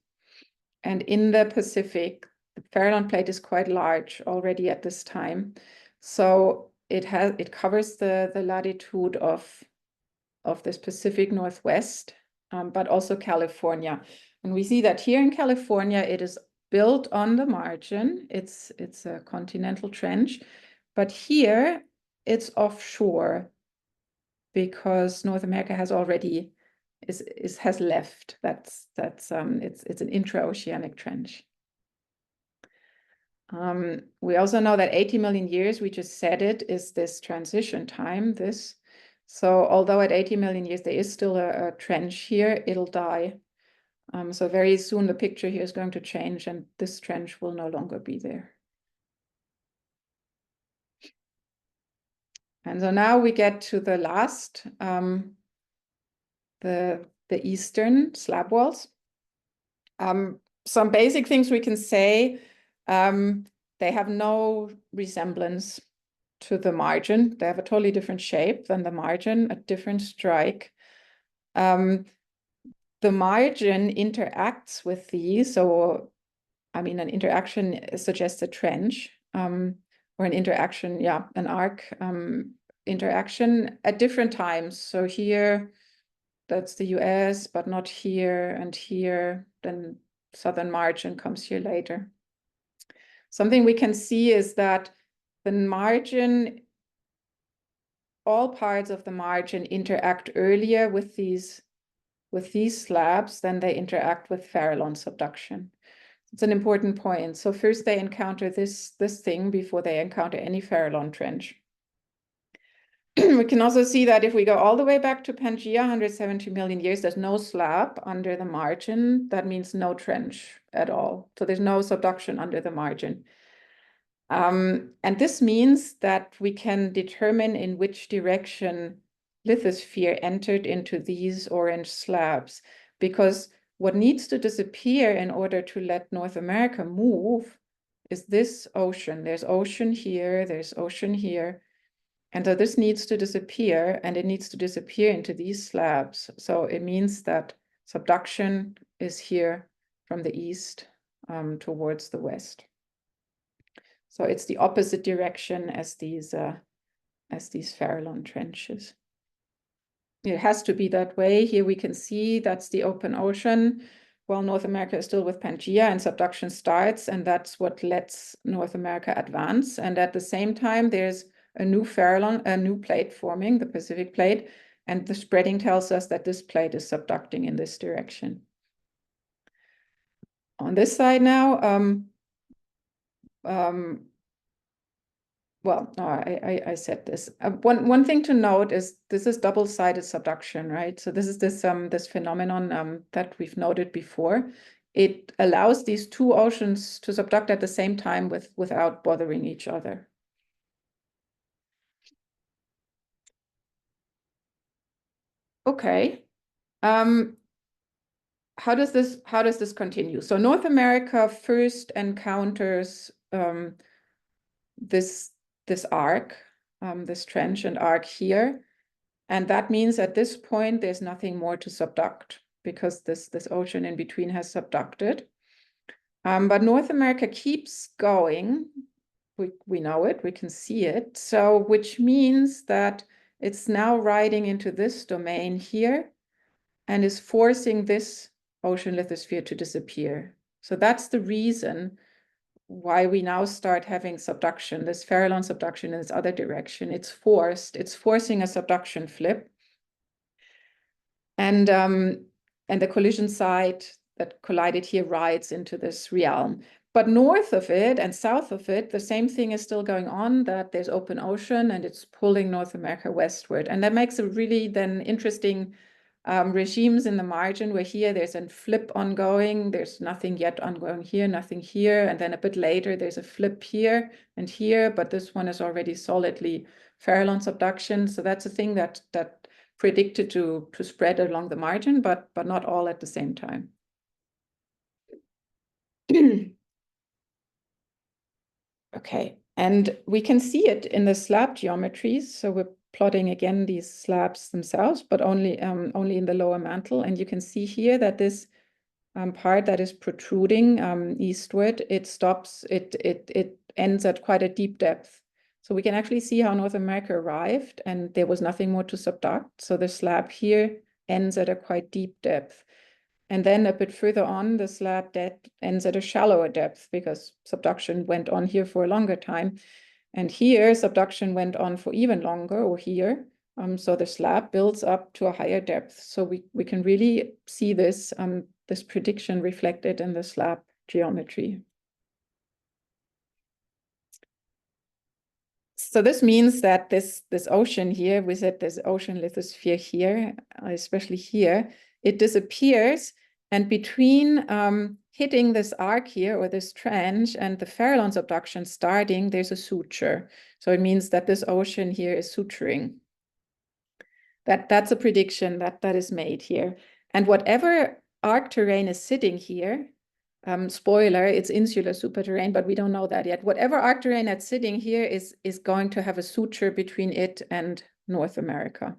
And in the Pacific, the Farallon plate is quite large already at this time. So it covers the latitude of this Pacific Northwest, but also California. And we see that here in California, it is built on the margin. It's a continental trench, but here it's offshore because North America has already has left. It's an intraoceanic trench. We also know that 80 million years, we just said it, is this transition time, this. So although at 80 million years, there is still a trench here, it'll die. So very soon the picture here is going to change and this trench will no longer be there. And so now we get to the last the eastern slab walls. Some basic things we can say, they have no resemblance to the margin. They have a totally different shape than the margin, a different strike. The margin interacts with these, so I mean, an interaction suggests a trench, or an interaction, yeah, an arc interaction at different times. So here, that's the US, but not here and here. Then southern margin comes here later. Something we can see is that the margin, all parts of the margin interact earlier with these slabs than they interact with Farallon subduction. It's an important point. So first they encounter this thing before they encounter any Farallon trench. We can also see that if we go all the way back to Pangaea, 170 million years, there's no slab under the margin. That means no trench at all. So there's no subduction under the margin. And this means that we can determine in which direction lithosphere entered into these orange slabs, because what needs to disappear in order to let North America move is this ocean. There's ocean here, there's ocean here. And so this needs to disappear, and it needs to disappear into these slabs. So it means that subduction is here from the east towards the west. So it's the opposite direction as these Farallon trenches. It has to be that way. Here we can see that's the open ocean. Well, North America is still with Pangaea and subduction starts, and that's what lets North America advance. And at the same time, there's a new Farallon, a new plate forming, the Pacific plate, and the spreading tells us that this plate is subducting in this direction. On this side now, well, no, I said this. One thing to note is this is double-sided subduction, right? So this is this phenomenon that we've noted before. It allows these two oceans to subduct at the same time without bothering each other. Okay. How does this continue? So North America first encounters this arc, this trench and arc here. And that means at this point, there's nothing more to subduct because this ocean in between has subducted. But North America keeps going. We know it, we can see it. So which means that it's now riding into this domain here and is forcing this ocean lithosphere to disappear. So that's the reason why we now start having subduction, this Farallon subduction in this other direction. It's forcing a subduction flip. And the collision site that collided here rides into this realm. But north of it and south of it, the same thing is still going on, that there's open ocean and it's pulling North America westward. And that makes a really then interesting regimes in the margin where here there's a flip ongoing, there's nothing yet ongoing here, nothing here, and then a bit later there's a flip here and here, but this one is already solidly Farallon subduction. So that's a thing that predicted to spread along the margin, but not all at the same time. Okay, and we can see it in the slab geometries. So we're plotting again these slabs themselves, but only in the lower mantle. And you can see here that this part that is protruding eastward, it stops, it ends at quite a deep depth. So we can actually see how North America arrived and there was nothing more to subduct. So the slab here ends at a quite deep depth. And then a bit further on, the slab ends at a shallower depth because subduction went on here for a longer time. And here, subduction went on for even longer, or here. So the slab builds up to a higher depth. So we can really see this, this prediction reflected in the slab geometry. So this means that this ocean here, we said this ocean lithosphere here, especially here, it disappears. And between hitting this arc here or this trench and the Farallon subduction starting, there's a suture. So it means that this ocean here is suturing. That's a prediction that is made here. And whatever arc terrain is sitting here, spoiler, it's insular superterrain, but we don't know that yet. Whatever arc terrain that's sitting here is going to have a suture between it and North America.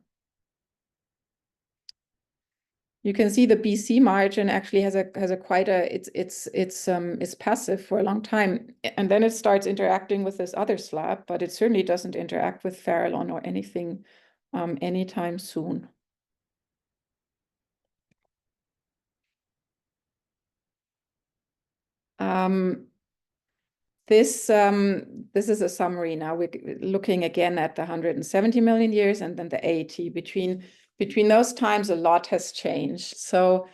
You can see the BC margin actually has a quite a it's passive for a long time, and then it starts interacting with this other slab, but it certainly doesn't interact with Farallon or anything anytime soon. This is a summary now. We're looking again at the 170 million years and then the 80. Between those times, a lot has changed. So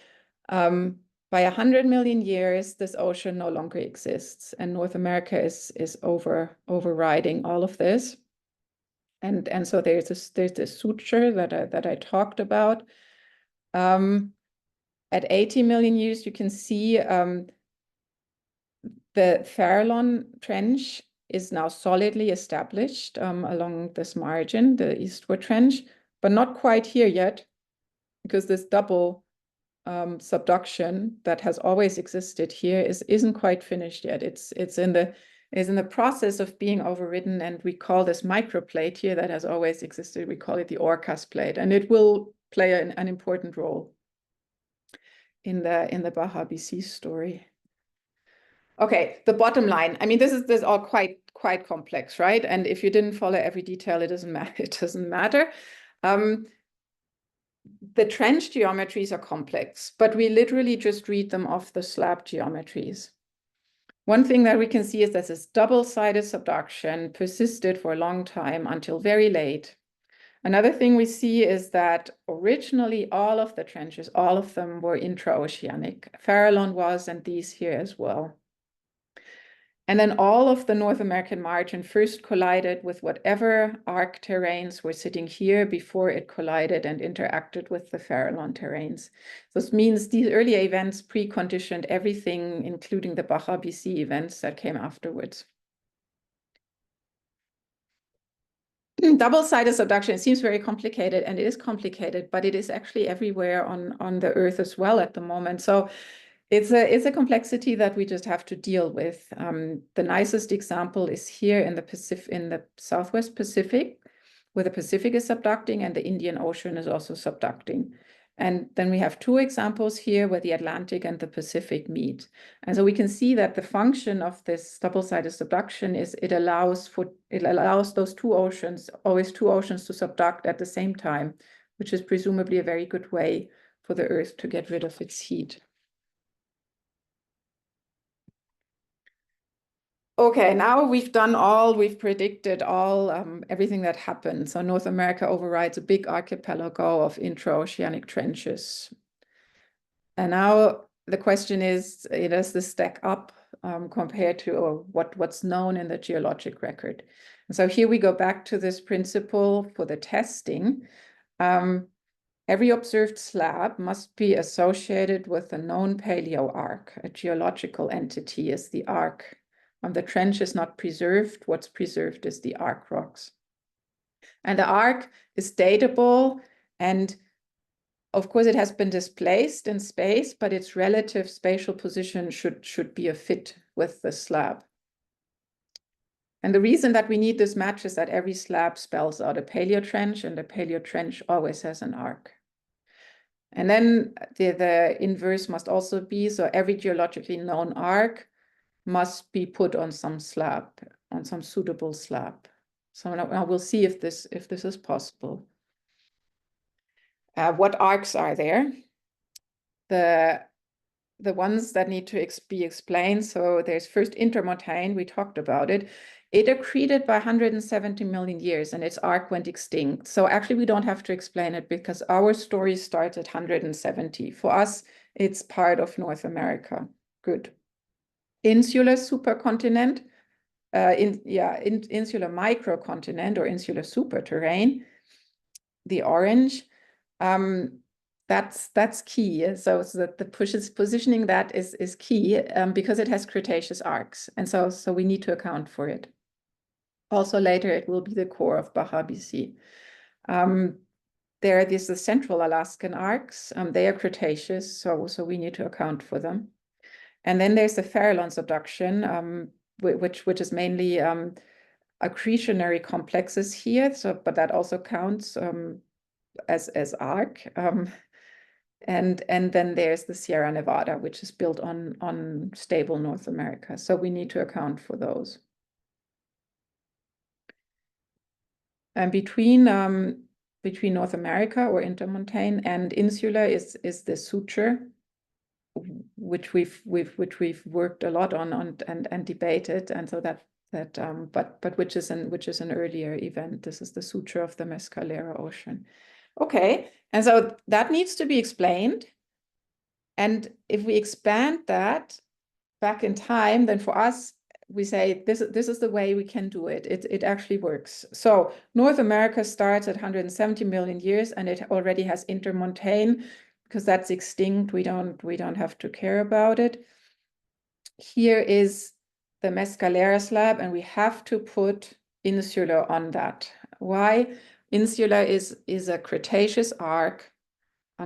by 100 million years, this ocean no longer exists, and North America is overriding all of this. And so there's this suture that I talked about. At 80 million years, you can see the Farallon trench is now solidly established along this margin, the eastward trench, but not quite here yet, because this double subduction that has always existed here isn't quite finished yet. It's in the process of being overridden, and we call this microplate here that has always existed, we call it the Orcas plate, and it will play an important role in the Baja BC story. Okay, the bottom line. I mean, this is all quite complex, right? And if you didn't follow every detail, it doesn't matter. It doesn't matter. The trench geometries are complex, but we literally just read them off the slab geometries. One thing that we can see is that this double-sided subduction persisted for a long time until very late. Another thing we see is that originally all of the trenches, all of them were intraoceanic. Farallon was, and these here as well. And then all of the North American margin first collided with whatever arc terrains were sitting here before it collided and interacted with the Farallon terrains. This means these early events preconditioned everything, including the Baja BC events that came afterwards. Double-sided subduction, it seems very complicated, and it is complicated, but it is actually everywhere on the Earth as well at the moment. So it's a complexity that we just have to deal with. The nicest example is here in the Southwest Pacific, where the Pacific is subducting and the Indian Ocean is also subducting. And then we have two examples here where the Atlantic and the Pacific meet. And so we can see that the function of this double-sided subduction is it allows those two oceans, always two oceans, to subduct at the same time, which is presumably a very good way for the Earth to get rid of its heat. Okay, now we've predicted everything that happened. So North America overrides a big archipelago of intraoceanic trenches. And now the question is, does this stack up compared to what's known in the geologic record? And so here we go back to this principle for the testing. Every observed slab must be associated with a known paleo arc. A geological entity is the arc. The trench is not preserved. What's preserved is the arc rocks. And the arc is datable, and of course it has been displaced in space, but its relative spatial position should be a fit with the slab. And the reason that we need this match is that every slab spells out a paleo-trench, and the paleo-trench always has an arc. And then the inverse must also be, so every geologically known arc must be put on some slab, on some suitable slab. So now we'll see if this is possible. What arcs are there? The ones that need to be explained. So there's first intermontane, we talked about it. It accreted by 170 million years, and its arc went extinct. So actually we don't have to explain it because our story starts at 170. For us, it's part of North America. Good. Insular supercontinent, insular microcontinent or insular superterrain, the orange, that's key. So that the positioning that is key because it has Cretaceous arcs, and so we need to account for it. Also later, it will be the core of Baja BC. there are the Central Alaskan arcs. They are Cretaceous, so we need to account for them. And then there's the Farallon subduction, which is mainly accretionary complexes here. So, but that also counts as arc. And then there's the Sierra Nevada, which is built on stable North America. So we need to account for those. And between North America or intermontane and insular is the suture, which we've worked a lot on and debated, and so but which is an earlier event. This is the suture of the Mescalera Ocean. Okay, and so that needs to be explained. And if we expand that back in time, then for us, we say this is the way we can do it. It actually works. So North America starts at 170 million years, and it already has intermontane, because that's extinct. We don't have to care about it. Here is the Mescalera slab, and we have to put insular on that. Why? Insular is a Cretaceous arc,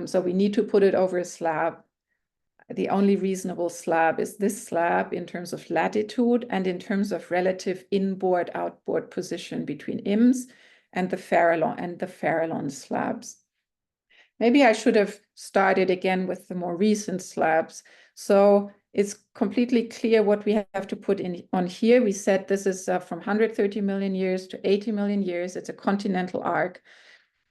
so we need to put it over a slab. The only reasonable slab is this slab in terms of latitude and in terms of relative inboard-outboard position between IMS and the Farallon slabs. Maybe I should have started again with the more recent slabs. So it's completely clear what we have to put on here. We said this is from 130 million years to 80 million years. It's a continental arc.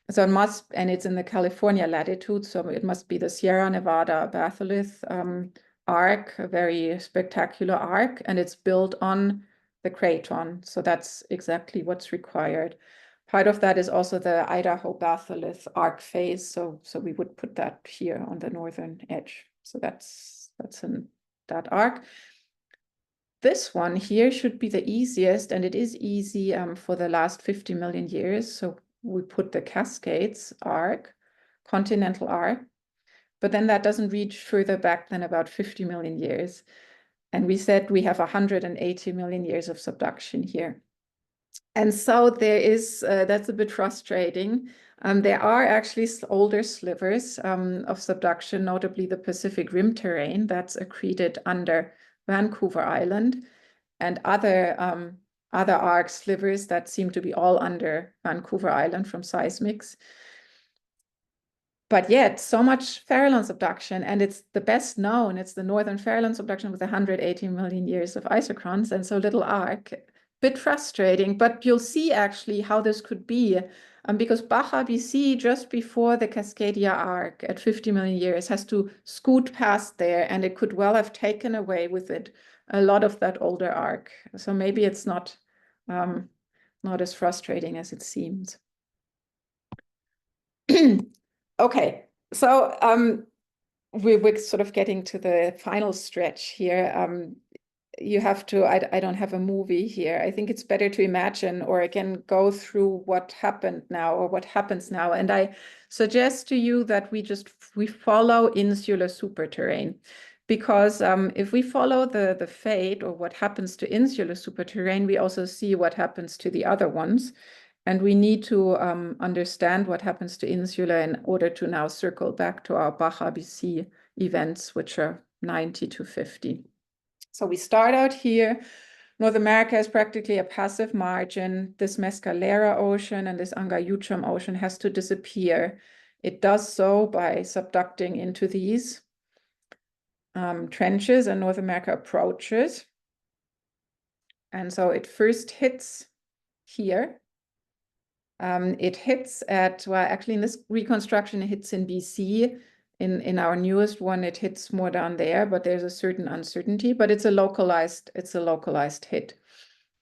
So it must, and it's in the California latitude, so it must be the Sierra Nevada batholith arc, a very spectacular arc, and it's built on the craton. So that's exactly what's required. Part of that is also the Idaho batholith arc phase. So we would put that here on the northern edge. So that's in that arc. This one here should be the easiest, and it is easy for the last 50 million years. So we put the Cascades arc, continental arc, but then that doesn't reach further back than about 50 million years. And we said we have 180 million years of subduction here. And so there is, that's a bit frustrating. There are actually older slivers of subduction, notably the Pacific Rim terrain that's accreted under Vancouver Island, and other arc slivers that seem to be all under Vancouver Island from seismics. But yet, so much Farallon subduction, and it's the best known. It's the northern Farallon subduction with 180 million years of isochrons and so little arc. Bit frustrating, but you'll see actually how this could be, because Baja BC, just before the Cascadia arc at 50 million years, has to scoot past there, and it could well have taken away with it a lot of that older arc. So maybe it's not as frustrating as it seems. Okay, so we're sort of getting to the final stretch here. You have to, I don't have a movie here. I think it's better to imagine, or again, go through what happened now or what happens now. And I suggest to you that we follow insular superterrain, because if we follow the fate or what happens to insular superterrain, we also see what happens to the other ones. And we need to understand what happens to insular in order to now circle back to our Baja BC events, which are 90 to 50. So we start out here. North America is practically a passive margin. This Mescalera Ocean and this Angayucham Ocean has to disappear. It does so by subducting into these trenches, and North America approaches. And so it first hits here. It hits at, well, actually in this reconstruction, it hits in BC. In our newest one, it hits more down there, but there's a certain uncertainty, but it's a localized hit.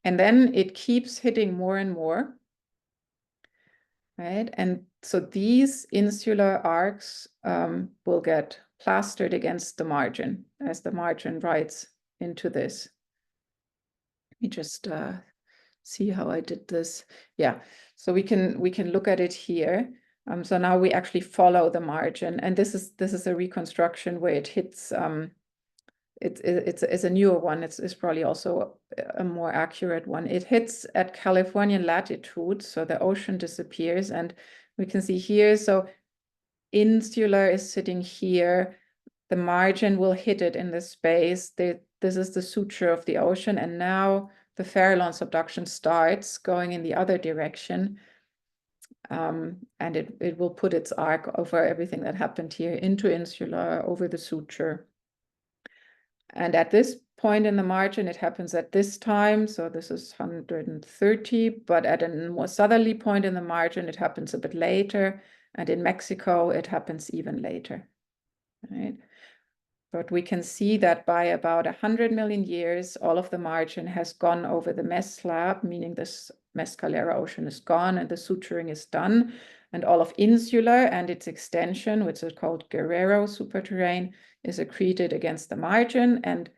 And then it keeps hitting more and more, right? And so these insular arcs will get plastered against the margin as the margin rides into this. Let me just see how I did this. Yeah, so we can look at it here. So now we actually follow the margin, and this is a reconstruction where it hits. It's a newer one. It's probably also a more accurate one. It hits at Californian latitude, so the ocean disappears, and We can see here, so insular is sitting here. The margin will hit it in this space. This is the suture of the ocean, and now the Farallon subduction starts going in the other direction. And it will put its arc over everything that happened here into insular, over the suture. And at this point in the margin, it happens at this time. So this is 130, but at a more southerly point in the margin, it happens a bit later. And in Mexico, it happens even later, right? But we can see that by about 100 million years, all of the margin has gone over the mesh slab, meaning this Mescalera ocean is gone and the suturing is done. And all of insular and its extension, which is called Guerrero superterrane, is accreted against the margin. And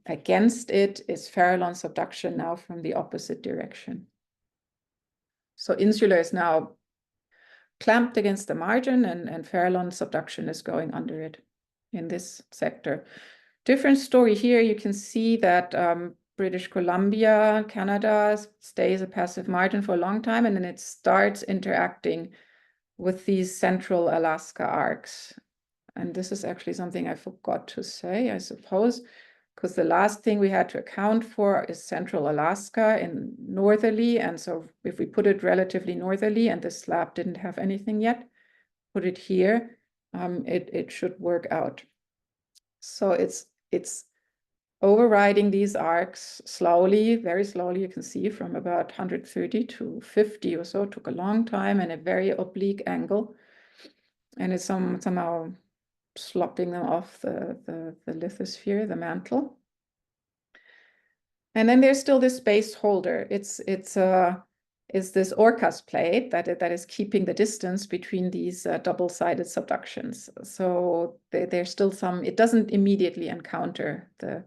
against it is Farallon subduction now from the opposite direction. So insular is now clamped against the margin, and Farallon subduction is going under it in this sector. Different story here. You can see that British Columbia, Canada stays a passive margin for a long time, and then it starts interacting with these central Alaska arcs. And this is actually something I forgot to say, I suppose, because the last thing we had to account for is central Alaska in northerly. And so if we put it relatively northerly, and the slab didn't have anything yet, put it here, it should work out. So it's overriding these arcs slowly, very slowly. You can see from about 130 to 50 or so. It took a long time and a very oblique angle. And it's somehow slopping them off the lithosphere, the mantle. And then there's still this base holder. It's this Orcas plate that is keeping the distance between these double-sided subductions. So there's still some, it doesn't immediately encounter the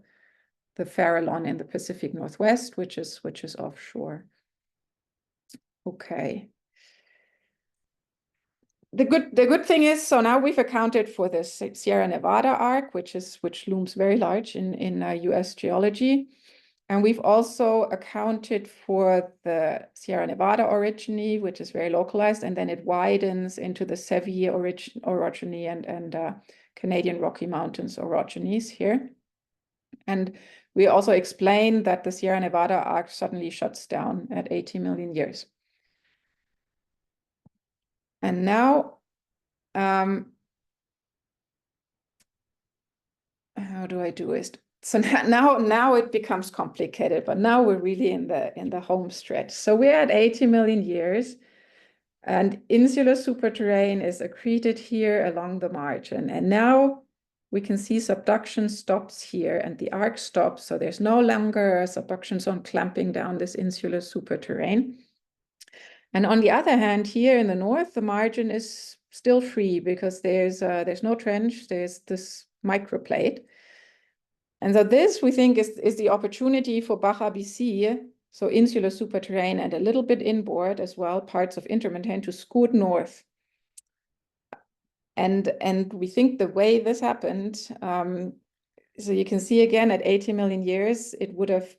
Farallon in the Pacific Northwest, which is offshore. Okay. The good thing is, so now we've accounted for the Sierra Nevada arc, which looms very large in US geology. And we've also accounted for the Sierra Nevada orogeny, which is very localized, and then it widens into the Sevier orogeny and Canadian Rocky Mountains orogenies here. And we also explained that the Sierra Nevada arc suddenly shuts down at 80 million years. And now, how do I do it? So now it becomes complicated, but now we're really in the home stretch. So we're at 80 million years, and insular superterrane is accreted here along the margin. And now we can see subduction stops here and the arc stops. So there's no longer a subduction zone clamping down this insular superterrane. And on the other hand, here in the north, the margin is still free because there's no trench, there's this microplate. And so this, we think, is the opportunity for Baja BC, so insular superterrane and a little bit inboard as well, parts of intermontane, to scoot north. And we think the way this happened, so you can see again at 80 million years, it would have,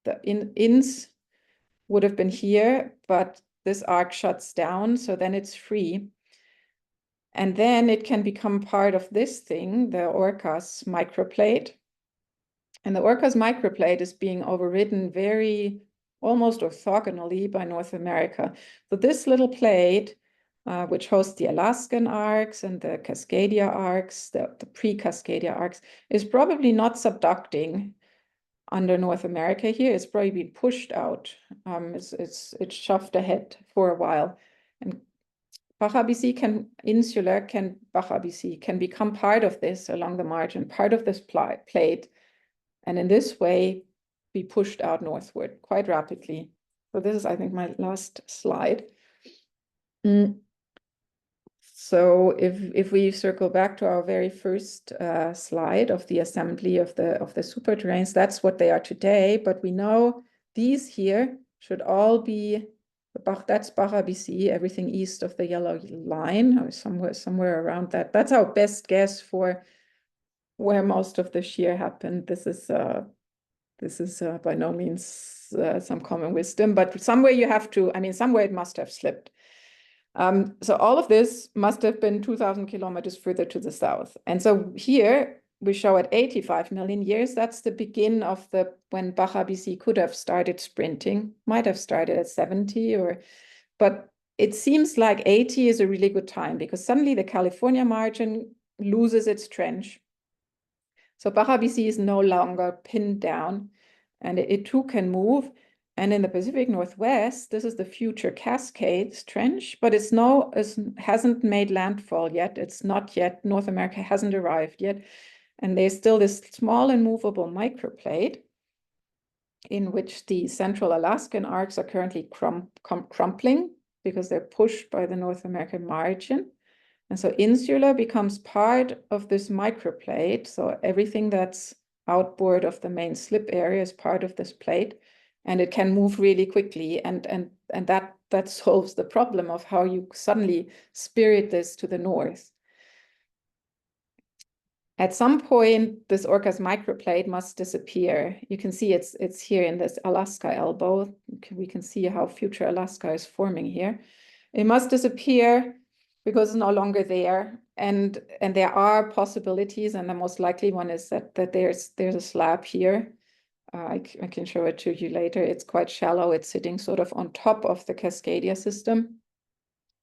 the ins would have been here, but this arc shuts down, so then it's free. And then it can become part of this thing, the Orcas microplate. And the Orcas microplate is being overridden very almost orthogonally by North America. So this little plate, which hosts the Alaskan arcs and the Cascadia arcs, the pre-Cascadia arcs, is probably not subducting under North America here. It's probably been pushed out. It's shoved ahead for a while. And Baja BC Baja BC can become part of this along the margin, part of this plate, and in this way be pushed out northward quite rapidly. So this is, I think, my last slide. So if we circle back to our very first slide of the assembly of the superterranes, that's what they are today. But we know these here should all be, that's Baja BC, everything east of the yellow line, or somewhere around that. That's our best guess for where most of the shear happened. This is by no means some common wisdom, but somewhere you have to, I mean, somewhere it must have slipped. So all of this must have been 2,000 kilometers further to the south. And so here we show at 85 million years, that's the begin of when Baja BC could have started sprinting, might have started at 70 but it seems like 80 is a really good time because suddenly the California margin loses its trench. So Baja BC is no longer pinned down and it too can move. And in the Pacific Northwest, this is the future Cascades Trench, but it hasn't made landfall yet. It's not yet, North America hasn't arrived yet. And there's still this small and movable microplate in which the central Alaskan arcs are currently crumpling because they're pushed by the North American margin. And so insula becomes part of this microplate. So everything that's outboard of the main slip area is part of this plate. And it can move really quickly. And that solves the problem of how you suddenly spirit this to the north. At some point, this Orcas microplate must disappear. You can see it's here in this Alaska elbow. We can see how future Alaska is forming here. It must disappear because it's no longer there. And there are possibilities, and the most likely one is that there's a slab here. I can show it to you later. It's quite shallow. It's sitting sort of on top of the Cascadia system.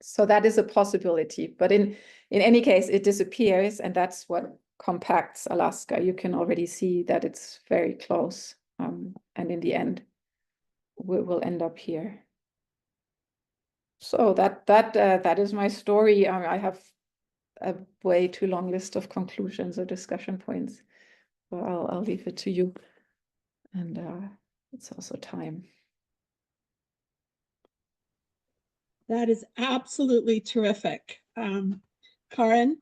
So that is a possibility. But in any case, it disappears, and that's what compacts Alaska. You can already see that it's very close. And in the end, we'll end up here. So that is my story. I have a way too long list of conclusions or discussion points. So I'll leave it to you. And it's also time. That is absolutely terrific. Karin?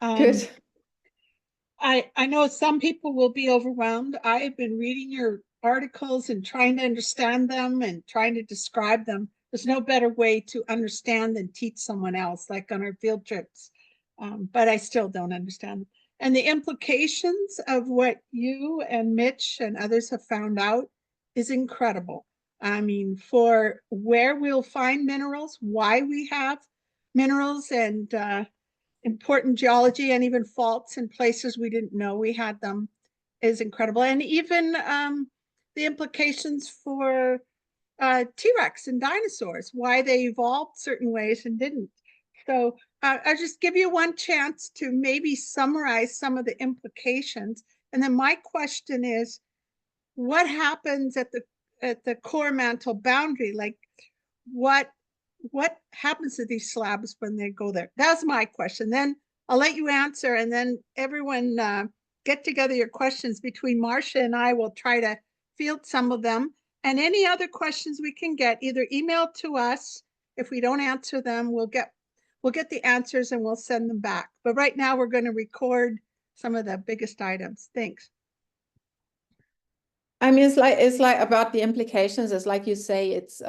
Good. I know some people will be overwhelmed. I have been reading your articles and trying to understand them and trying to describe them. There's no better way to understand than teach someone else, like on our field trips. But I still don't understand them. And the implications of what you and Mitch and others have found out is incredible. I mean, for where we'll find minerals, why we have minerals, and important geology, and even faults in places we didn't know we had them is incredible. And even the implications for T-Rex and dinosaurs, why they evolved certain ways and didn't. So I'll just give you one chance to maybe summarize some of the implications. And then my question is, what happens at the core mantle boundary? Like what happens to these slabs when they go there? That's my question. Then I'll let you answer, and then everyone get together your questions. Between Marcia and I will try to field some of them. And any other questions we can get, either email to us. If we don't answer them, we'll get the answers and we'll send them back. But right now we're going to record some of the biggest items. Thanks. I mean, it's like about the implications. It's like you say, it's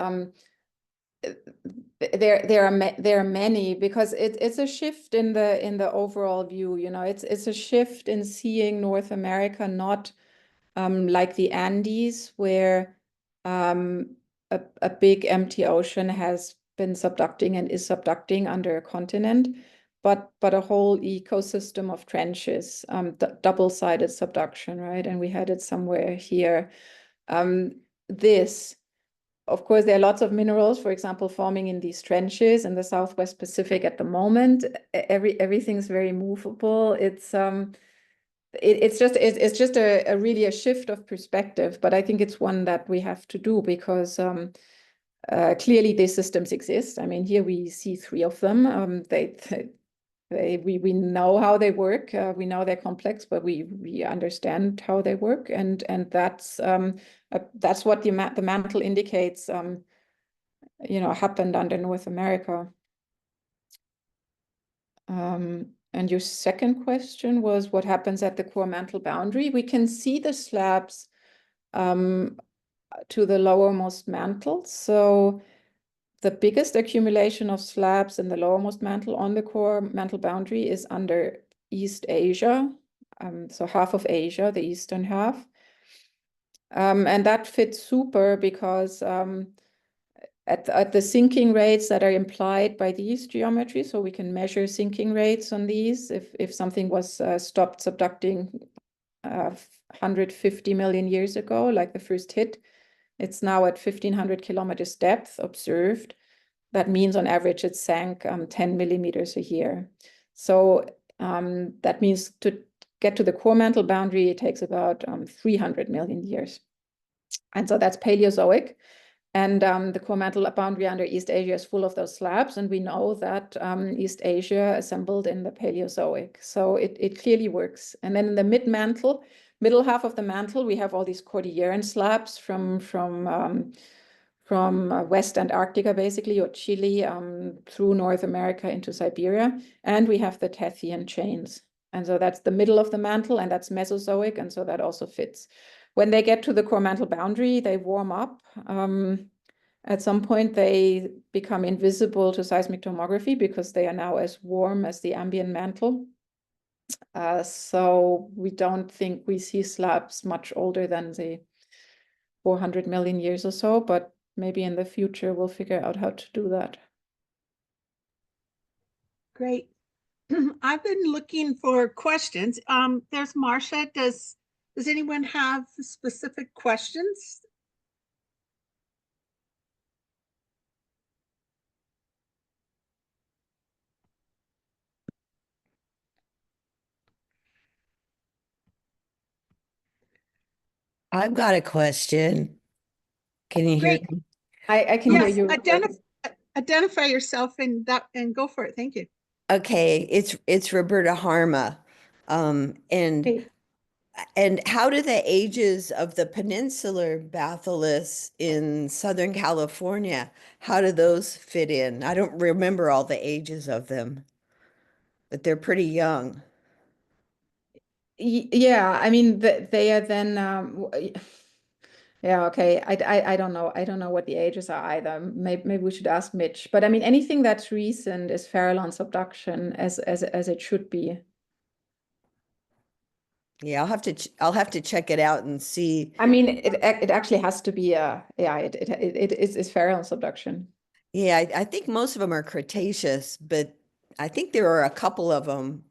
there are many, because it's a shift in the overall view. You know, it's a shift in seeing North America not like the Andes, where a big empty ocean has been subducting and is subducting under a continent, but a whole ecosystem of trenches, double-sided subduction, right? And we had it somewhere here. Of course, there are lots of minerals, for example, forming in these trenches in the Southwest Pacific at the moment. Everything's very movable. It's just a really a shift of perspective, but I think it's one that we have to do because clearly these systems exist. I mean, here we see 3 of them. We know how they work. We know they're complex, but we understand how they work, and that's what the mantle indicates. Happened under North America. And your second question was what happens at the core mantle boundary. We can see the slabs to the lowermost mantle. So the biggest accumulation of slabs in the lowermost mantle on the core mantle boundary is under East Asia. So half of Asia, the eastern half. And that fits super because at the sinking rates that are implied by these geometries. So we can measure sinking rates on these. If something was stopped subducting 150 million years ago, like the first hit, it's now at 1,500 kilometers depth observed. That means on average it sank 10 millimeters a year. So that means to get to the core mantle boundary, it takes about 300 million years. And so that's Paleozoic. And the core mantle boundary under East Asia is full of those slabs. And we know that East Asia assembled in the Paleozoic. So it clearly works. And then in the mid-mantle, middle half of the mantle, we have all these Cordilleran slabs from West Antarctica, basically, or Chile, through North America into Siberia. And we have the Tethyan chains. And so that's the middle of the mantle, and that's Mesozoic. And so that also fits. When they get to the core mantle boundary, they warm up. At some point, they become invisible to seismic tomography because they are now as warm as the ambient mantle. So we don't think we see slabs much older than the 400 million years or so, but maybe in the future we'll figure out how to do that. Great. I've been looking for questions. There's Marcia. Does anyone have specific questions? I've got a question. Can you hear Great. me? I can hear Yes, you. identify yourself and go for it. Thank you. Okay, it's Roberta Harma. Hey. And how do the ages of the peninsular batholiths in Southern California, how do those fit in? I don't remember all the ages of them, but they're pretty young. Yeah, I mean, they are then, yeah, okay. I don't know. I don't know what the ages are either. Maybe we should ask Mitch. But I mean, anything that's recent is feral on subduction as it should be. Yeah, I'll have to check it out and see. I mean, it actually has to be yeah, it is feral on subduction. Yeah, I think most of them are Cretaceous, but I think there are a couple of them.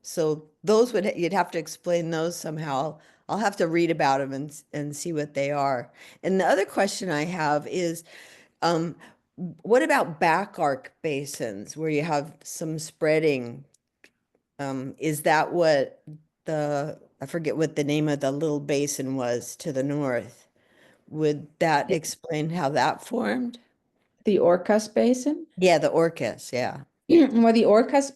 So those you'd have to explain those somehow. I'll have to read about them and see what they are. And the other question I have is, what about back arc basins where you have some spreading? Is that what I forget what the name of the little basin was to the north? Would that explain how that formed? The Orcas Basin. Yeah, the Orcas, yeah. Well, the Orcas,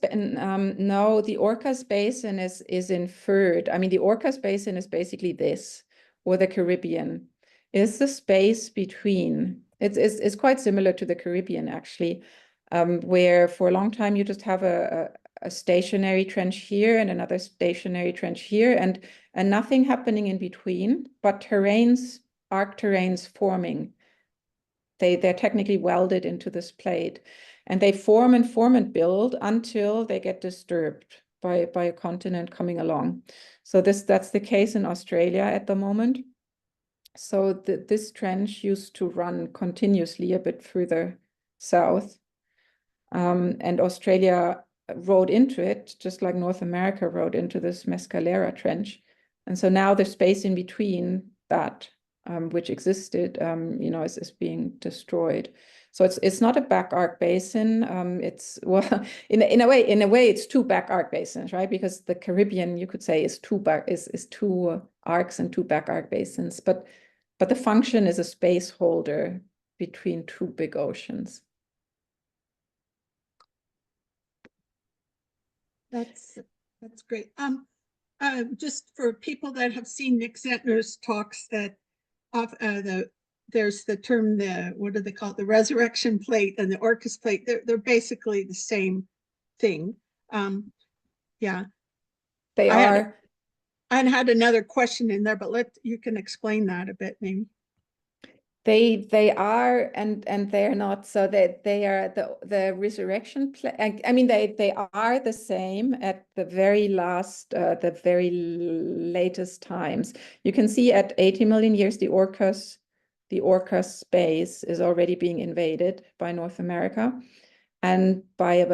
no, the Orcas Basin is inferred. I mean, the Orcas Basin is basically this, or the Caribbean. Is the space between. It's quite similar to the Caribbean, actually, where for a long time you just have a stationary trench here and another stationary trench here, and nothing happening in between, but terrains, arc terrains forming. They're technically welded into this plate, and they form and build until they get disturbed by a continent coming along. So that's the case in Australia at the moment. So this trench used to run continuously a bit further south, and Australia rode into it, just like North America rode into this Mescalera trench. And so now the space in between that, which existed, is being destroyed. So it's not a back arc basin. It's well, in a way, it's two back arc basins, right? Because the Caribbean, you could say, is two arcs and two back arc basins. But the function is a space holder between two big oceans. That's great. Just for people that have seen Nick Zentner's talks, that there's the term, what do they call it, the resurrection plate and the Orcas plate. They're basically the same thing. Yeah, They are. I had another question in there, but you can explain that a bit, maybe. They are and they're not. So they are the resurrection plate. I mean, they are the same at the very last, the very latest times. You can see at 80 million years, the Orcas the Orca space is already being invaded by North America. And by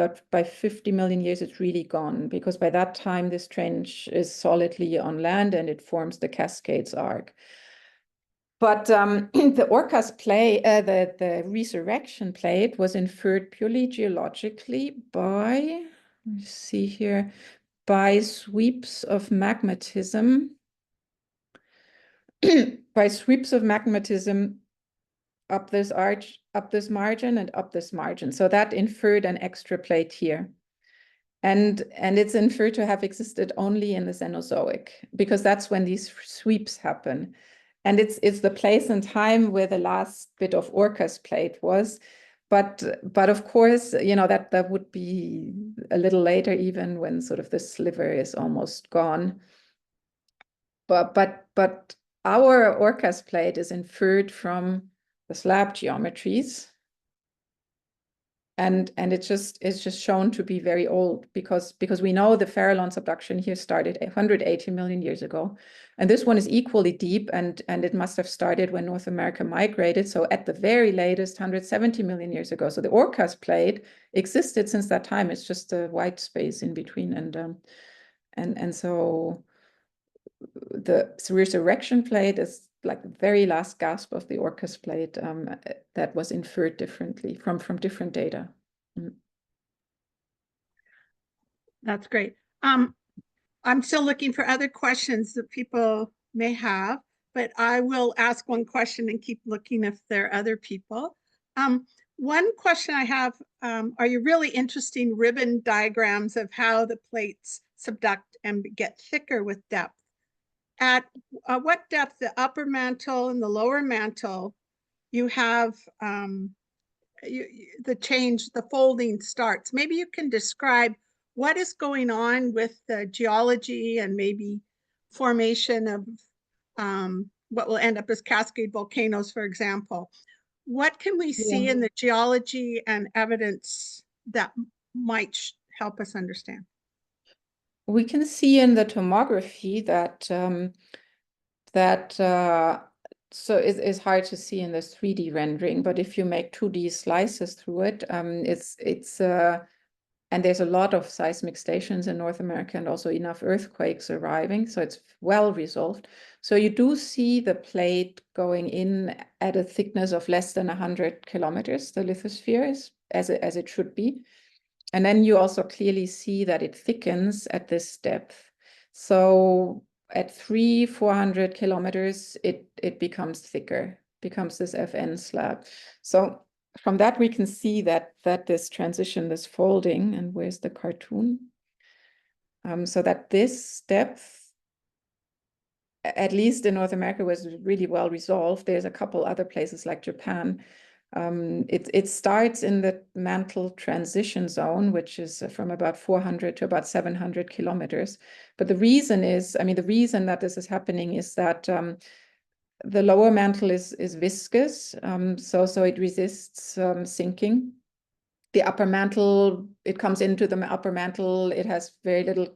50 million years, it's really gone, because by that time, this trench is solidly on land and it forms the Cascades Arc. But the Orcas the resurrection plate was inferred purely geologically by, let's see here, by sweeps of magmatism. By sweeps of magmatism up this arch, up this margin, and up this margin. So that inferred an extra plate here. And it's inferred to have existed only in the Cenozoic, because that's when these sweeps happen. And it's the place and time where the last bit of Orca's plate was. But of course, you know, that would be a little later, even when sort of the sliver is almost gone. But our Orca's plate is inferred from the slab geometries. And it's just shown to be very old, because we know the Farallon subduction here started 180 million years ago. And this one is equally deep, and it must have started when North America migrated. So at the very latest, 170 million years ago. So the Orcas plate existed since that time. It's just a white space in between. And so the resurrection plate is like the very last gasp of the Orcas plate that was inferred differently from different data. That's great. I'm still looking for other questions that people may have, but I will ask one question and keep looking if there are other people. One question I have, are you really interesting ribbon diagrams of how the plates subduct and get thicker with depth? At what depth the upper mantle and the lower mantle, you have the change, the folding starts. Maybe you can describe what is going on with the geology and maybe formation of what will end up as Cascade volcanoes, for example. What can we see in the geology and evidence that might help us understand? We can see in the tomography that so it's hard to see in this 3D rendering, but if you make 2D slices through it, and there's a lot of seismic stations in North America and also enough earthquakes arriving, so it's well resolved. So you do see the plate going in at a thickness of less than 100 kilometers, the lithosphere is, as it should be. And then you also clearly see that it thickens at this depth. So at 400 kilometers, it becomes thicker, becomes this FN slab. So from that, we can see that this transition, this folding, and where's the cartoon? So that this depth, at least in North America, was really well resolved. There's a couple other places like Japan. It starts in the mantle transition zone, which is from about 400 to about 700 kilometers. But the reason is, I mean, the reason that this is happening is that the lower mantle is viscous, so it resists sinking. The upper mantle, it comes into the upper mantle, it has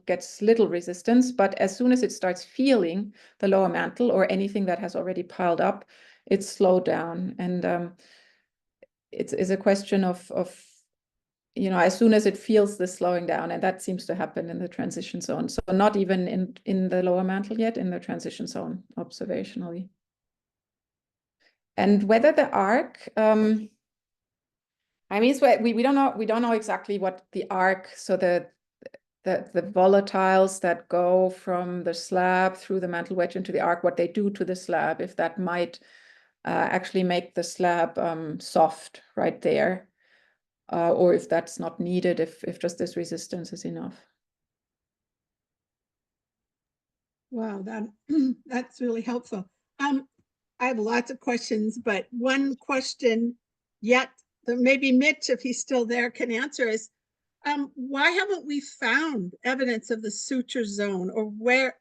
gets little resistance, but as soon as it starts feeling the lower mantle or anything that has already piled up, it's slowed down. And it's a question of, you know, as soon as it feels the slowing down, and that seems to happen in the transition zone. So not even in the lower mantle yet, in the transition zone, observationally. And whether the arc, I mean, we don't know exactly what the arc, so the volatiles that go from the slab through the mantle wedge into the arc, what they do to the slab, if that might actually make the slab soft right there, or if that's not needed, if just this resistance is enough. Wow, that's really helpful. I have lots of questions, but one question yet that maybe Mitch, if he's still there, can answer is, why haven't we found evidence of the suture zone, or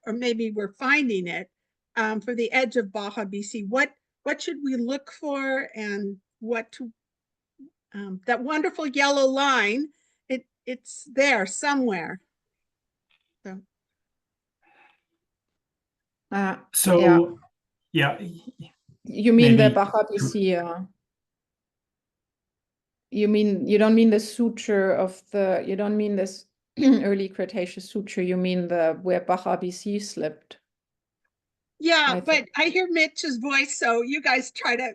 maybe we're finding it for the edge of Baja BC? What should we look for, and that wonderful yellow line, it's there somewhere. So yeah, You mean the maybe Baja BC? You don't mean the suture of the, you don't mean this early Cretaceous suture, you mean the where Baja BC slipped. Yeah, I but think. I hear Mitch's voice, so you guys try to,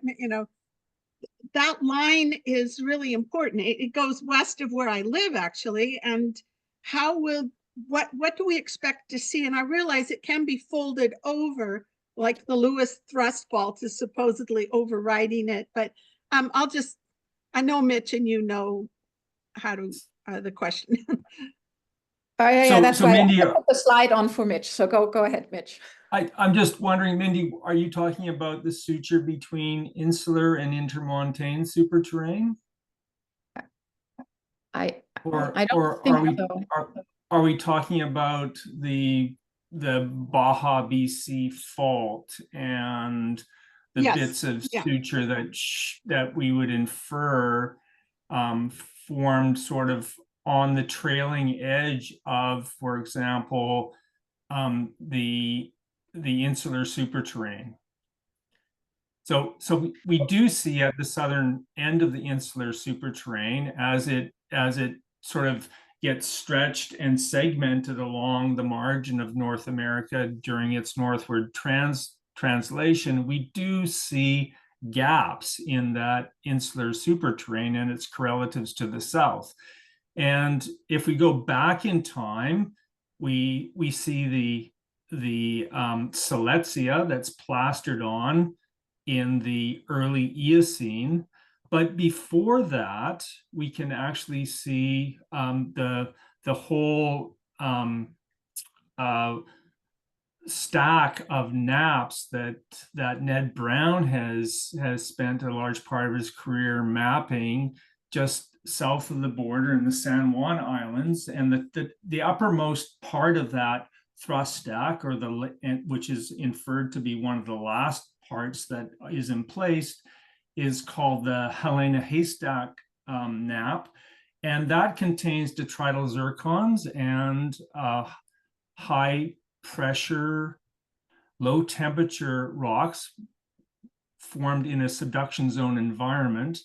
that line is really important. It goes west of where I live, actually. And what do we expect to see? And I realize it can be folded over, like the Lewis thrust fault is supposedly overriding it. But I know Mitch and you know how to, the question. Oh, yeah, So- that's so why Mindy, I put the slide on for Mitch. So go ahead, Mitch. I'm just wondering, Mindy, are you talking about the suture between insular and intermontane superterrain? I Or don't think so. are we talking about the Baja BC fault and the Yes, bits of yeah. suture that we would infer formed sort of on the trailing edge of, for example, the insular superterrain? So we do see at the southern end of the insular superterrain as it sort of gets stretched and segmented along the margin of North America during its northward translation, we do see gaps in that insular superterrain and its correlatives to the south. And if we go back in time, we see the Silesia that's plastered on in the early Eocene. But before that, we can actually see the whole stack of naps that Ned Brown has spent a large part of his career mapping just south of the border in the San Juan Islands. And the uppermost part of that thrust stack, or which is inferred to be one of the last parts that is in place, is called the Helena Haystack nap. And that contains detrital zircons and high pressure, low temperature rocks formed in a subduction zone environment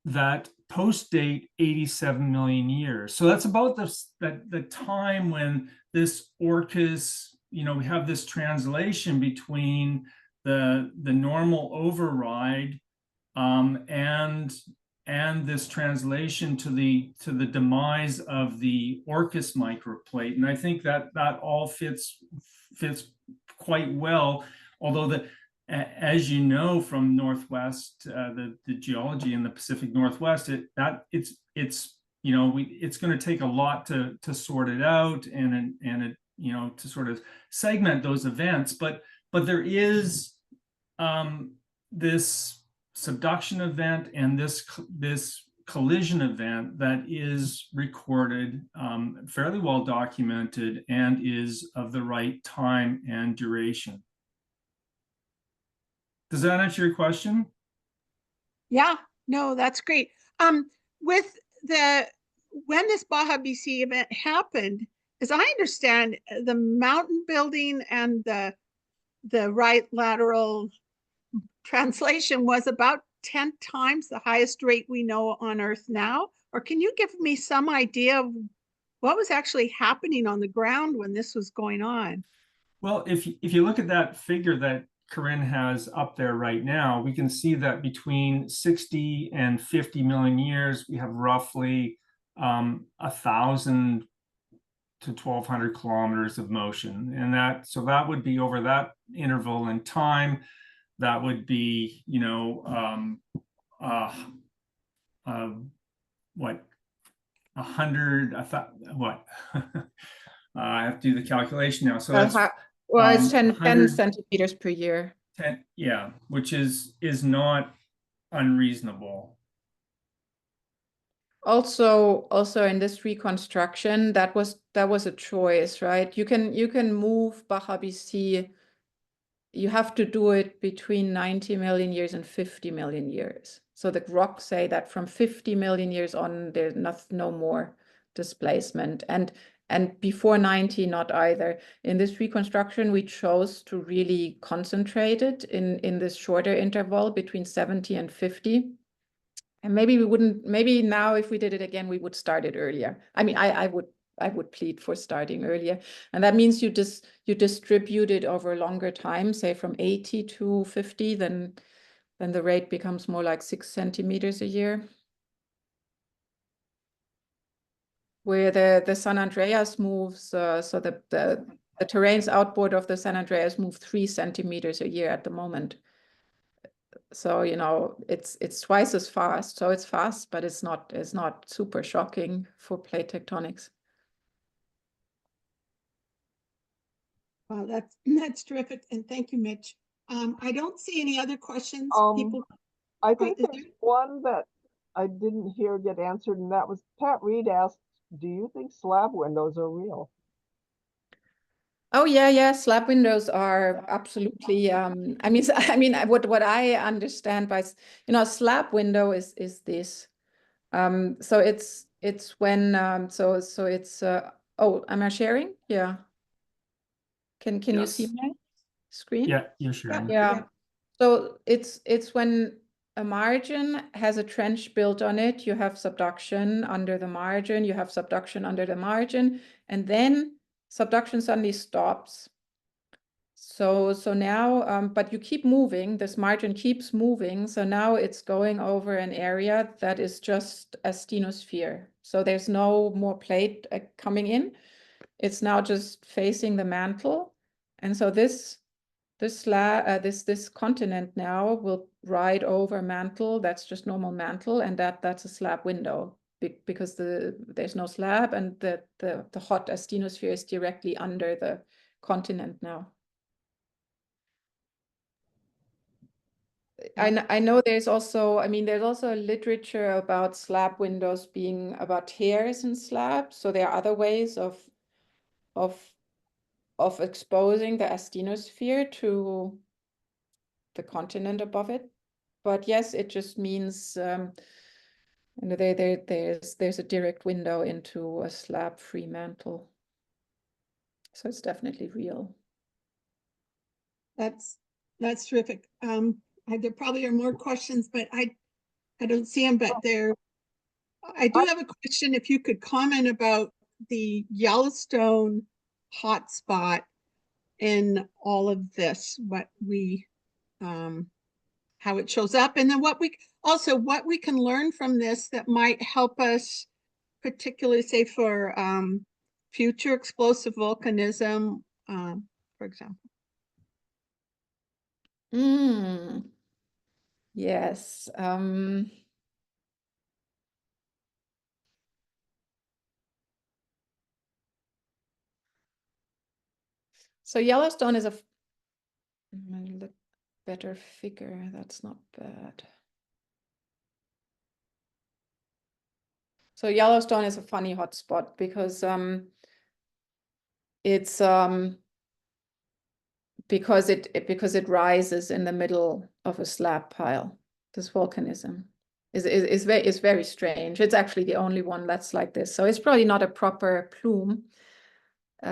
that post-date 87 million years. So that's about the time when this Orcus, we have this translation between the normal override and this translation to the demise of the Orcus microplate. And I think that all fits quite well, although as you know from Northwest, the geology in the Pacific Northwest, it's going to take a lot to sort it out and to sort of segment those events, but there is this subduction event and this collision event that is recorded, fairly well documented, and is of the right time and duration. Does that answer your question? Yeah, no, that's great. With when this Baja BC event happened, as I understand, the mountain building and the right lateral translation was about 10 times the highest rate we know on Earth now. Or can you give me some idea of what was actually happening on the ground when this was going on? Well, if you look at that figure that Corinne has up there right now, we can see that between 60 and 50 million years, we have roughly 1,000 to 1,200 kilometers of motion. And that would be over that interval in time. That would be, what, 100, I thought, what? I have to do the calculation now. So that's it's 10 centimeters per year. 10, yeah, which is not unreasonable. Also in this reconstruction, that was a choice, right? You can move Baja BC. You have to do it between 90 million years and 50 million years. So the rocks say that from 50 million years on, there's no more displacement. And And before 90, not either. In this reconstruction, we chose to really concentrate it in this shorter interval between 70 and 50. And maybe we wouldn't, maybe now if we did it again, we would start it earlier. I mean, I would plead for starting earlier. And that means you distribute it over longer time, say from 80 to 50, then the rate becomes more like 6 centimeters a year. Where the San Andreas moves, so the terrains outboard of the San Andreas move 3 centimeters a year at the moment. So, you know, it's twice as fast. So it's fast, but it's not super shocking for plate tectonics. Wow, that's terrific. And thank you, Mitch. I don't see any other questions. People, I think is there's one that I didn't hear get answered, and that was Pat Reed asked, do you think slab windows are real? Oh yeah, slab windows are absolutely. I mean, what I understand by, you know, a slab window is this. So it's when so it's oh, am I sharing? Yeah. Can you see Yes. my screen? Yeah, you're sharing. Yeah. So it's when a margin has a trench built on it, you have subduction under the margin, you have subduction under the margin, and then subduction suddenly stops. So now, but you keep moving, this margin keeps moving. So now it's going over an area that is just a stenosphere. So there's no more plate coming in. It's now just facing the mantle. And so this continent now will ride over mantle. That's just normal mantle, and that's a slab window because there's no slab, and the hot asthenosphere is directly under the continent now. I know there's also, I mean, there's also literature about slab windows being about tears in slabs. So there are other ways of exposing the asthenosphere to the continent above it. But yes, it just means you know, there's a direct window into a slab-free mantle. So it's definitely real. That's terrific. There probably are more questions, but I don't see them, but I do have a question. If you could comment about the Yellowstone hotspot in all of this, what we, how it shows up, and then what we can learn from this that might help us, particularly say for future explosive volcanism, for example. Yes. So Yellowstone is a better figure. That's not bad. So Yellowstone is a funny hotspot because it's because it rises in the middle of a slab pile. This volcanism is very strange. It's actually the only one that's like this. So it's probably not a proper plume.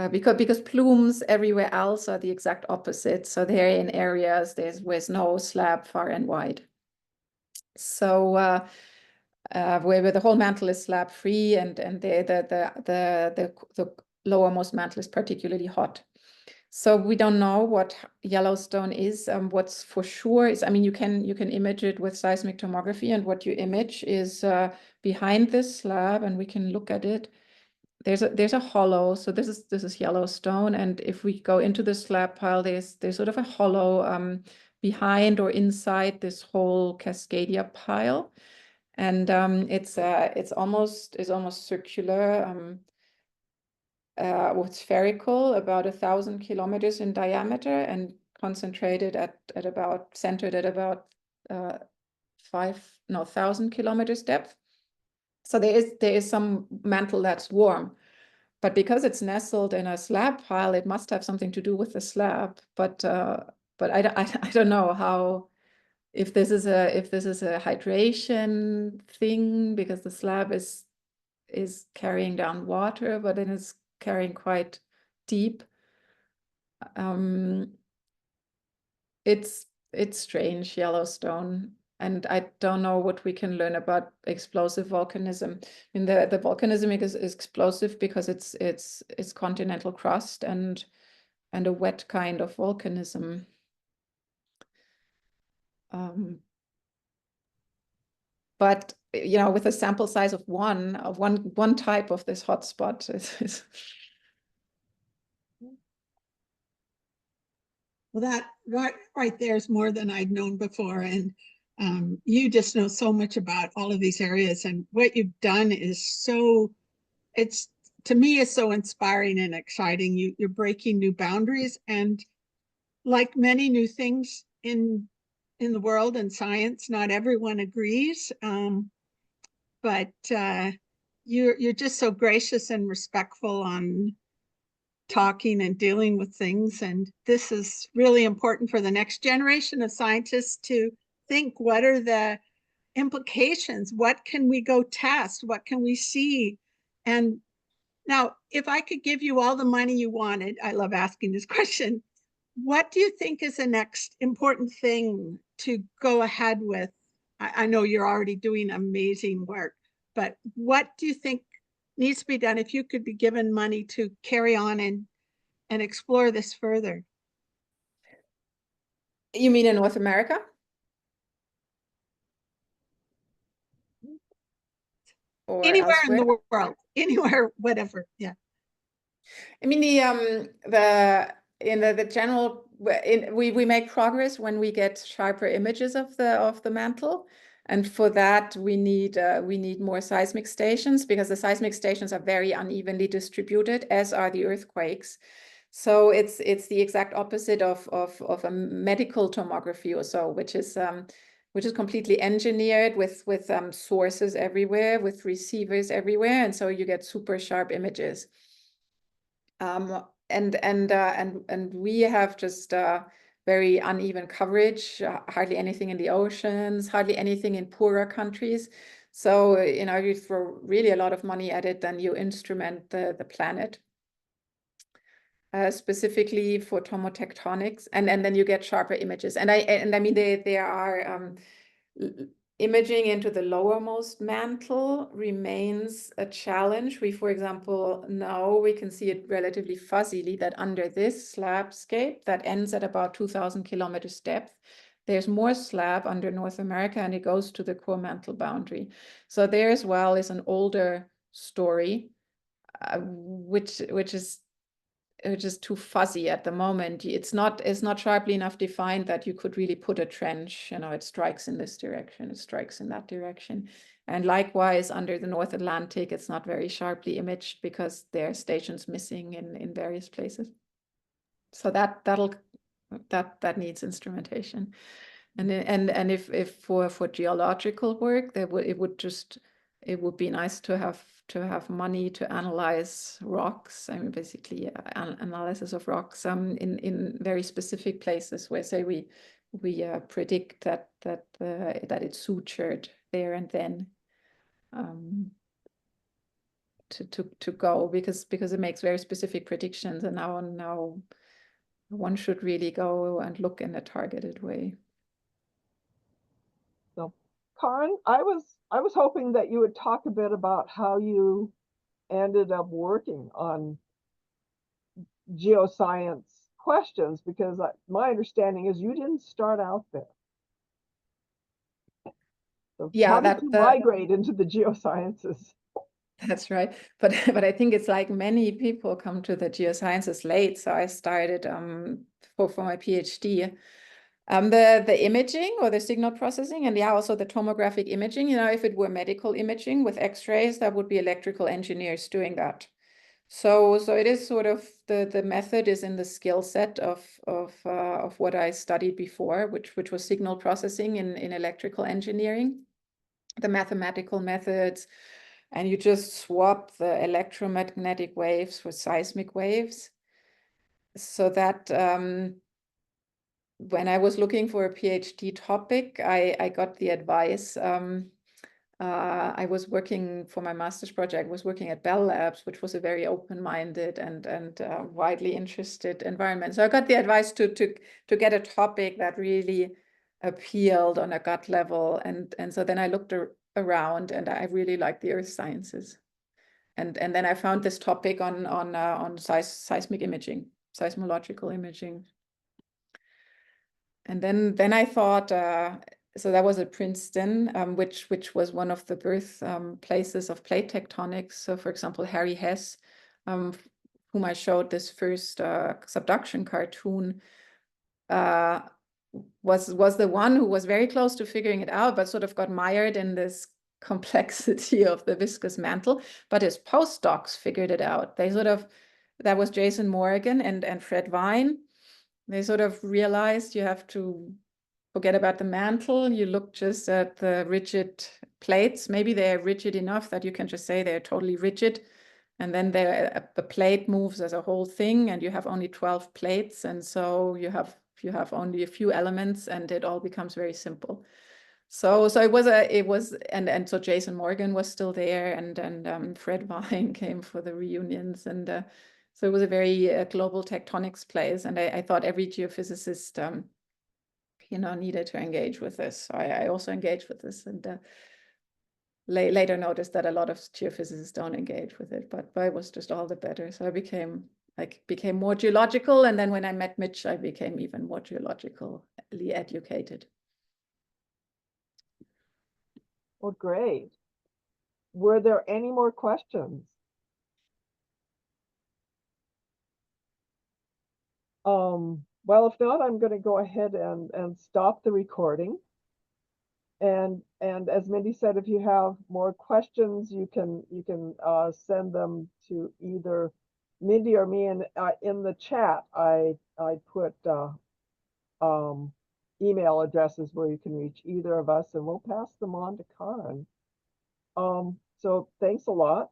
Because plumes everywhere else are the exact opposite. So they're in areas there's no slab far and wide. So where the whole mantle is slab free, and the lowermost mantle is particularly hot. So we don't know what Yellowstone is. What's for sure is, I mean, you can image it with seismic tomography, and what you image is behind this slab, and we can look at it. There's a hollow. So this is Yellowstone, and if we go into the slab pile, there's sort of a hollow behind or inside this whole Cascadia pile, and it's almost circular, spherical, about 1,000 kilometers in diameter, and concentrated centered at about 1,000 kilometers depth. So there is some mantle that's warm, but because it's nestled in a slab pile, it must have something to do with the slab. But I don't know how, if this is a hydration thing, because the slab is carrying down water, but then it's carrying quite deep. It's strange, Yellowstone, and I don't know what we can learn about explosive volcanism. I mean, the volcanism is explosive because it's continental crust and a wet kind of volcanism. But you know, with a sample size of one type of this hotspot is Well, that right there is more than I'd known before. And you just know so much about all of these areas. And what you've done is so, it's, to me, is so inspiring and exciting. You're breaking new boundaries. And like many new things in the world and science, not everyone agrees. But you're just so gracious and respectful on talking and dealing with things. And this is really important for the next generation of scientists to think, what are the implications? What can we go test? What can we see? And now, if I could give you all the money you wanted, I love asking this question, what do you think is the next important thing to go ahead with? I know you're already doing amazing work, but what do you think needs to be done if you could be given money to carry on and explore this further? You mean in North America? Or Anywhere elsewhere? in the world, anywhere, whatever. Yeah. I mean, the general, we make progress when we get sharper images of the mantle, and for that we need more seismic stations, because the seismic stations are very unevenly distributed, as are the earthquakes. So it's the exact opposite of a medical tomography or so, which is completely engineered with sources everywhere, with receivers everywhere, and so you get super sharp images. And we have just very uneven coverage, hardly anything in the oceans, hardly anything in poorer countries. So, you know, you throw really a lot of money at it, then you instrument the planet. Specifically for tomotectonics, and then you get sharper images. And I mean, there are imaging into the lowermost mantle remains a challenge. We, for example, know we can see it relatively fuzzily that under this slabscape that ends at about 2,000 kilometers depth, there's more slab under North America, and it goes to the core mantle boundary. So there as well is an older story, which is too fuzzy at the moment. It's not sharply enough defined that you could really put a trench, you know, it strikes in this direction, it strikes in that direction. And likewise, under the North Atlantic, it's not very sharply imaged because there are stations missing in various places. So that needs instrumentation. And if for geological work, it would be nice to have money to analyze rocks. I mean, basically analysis of rocks in very specific places where, say, we predict that it's sutured there and then to go, because it makes very specific predictions, and now one should really go and look in a targeted way. So, Karin, I was hoping that you would talk a bit about how you ended up working on geoscience questions, because my understanding is you didn't start out there. So Yeah, how did you migrate into the geosciences? That's right. But I think it's like many people come to the geosciences late. So I started for my PhD. The imaging or the signal processing, and also the tomographic imaging, you know, if it were medical imaging with X-rays, that would be electrical engineers doing that. So it is sort of the method is in the skill set of what I studied before, which was signal processing in electrical engineering, the mathematical methods, and you just swap the electromagnetic waves with seismic waves. So that when I was looking for a PhD topic, I got the advice I was working for my master's project, was working at Bell Labs, which was a very open-minded and widely interested environment. So I got the advice to get a topic that really appealed on a gut level. And so then I looked around, and I really liked the earth sciences. And then I found this topic on seismic imaging, seismological imaging. And then I thought, so that was at Princeton, which was one of the birthplaces of plate tectonics. So, for example, Harry Hess, whom I showed this first subduction cartoon, was the one who was very close to figuring it out, but sort of got mired in this complexity of the viscous mantle. But his postdocs figured it out. That was Jason Morgan and Fred Vine. They sort of realized you have to forget about the mantle. You look just at the rigid plates. Maybe they're rigid enough that you can just say they're totally rigid. And then the plate moves as a whole thing, and you have only 12 plates. And so you have only a few elements, and it all becomes very simple. So so Jason Morgan was still there, and Fred Vine came for the reunions, and so it was a very global tectonics place, and I thought every geophysicist, needed to engage with this. So I also engaged with this, and later noticed that a lot of geophysicists don't engage with it, but it was just all the better. So I became more geological, and then when I met Mitch, I became even more geologically educated. Well, great. Were there any more questions? Well, if not, I'm going to go ahead and stop the recording. And as Mindy said, if you have more questions, you can send them to either Mindy or me. And in the chat, I put email addresses where you can reach either of us, and we'll pass them on to Karen. So thanks a lot.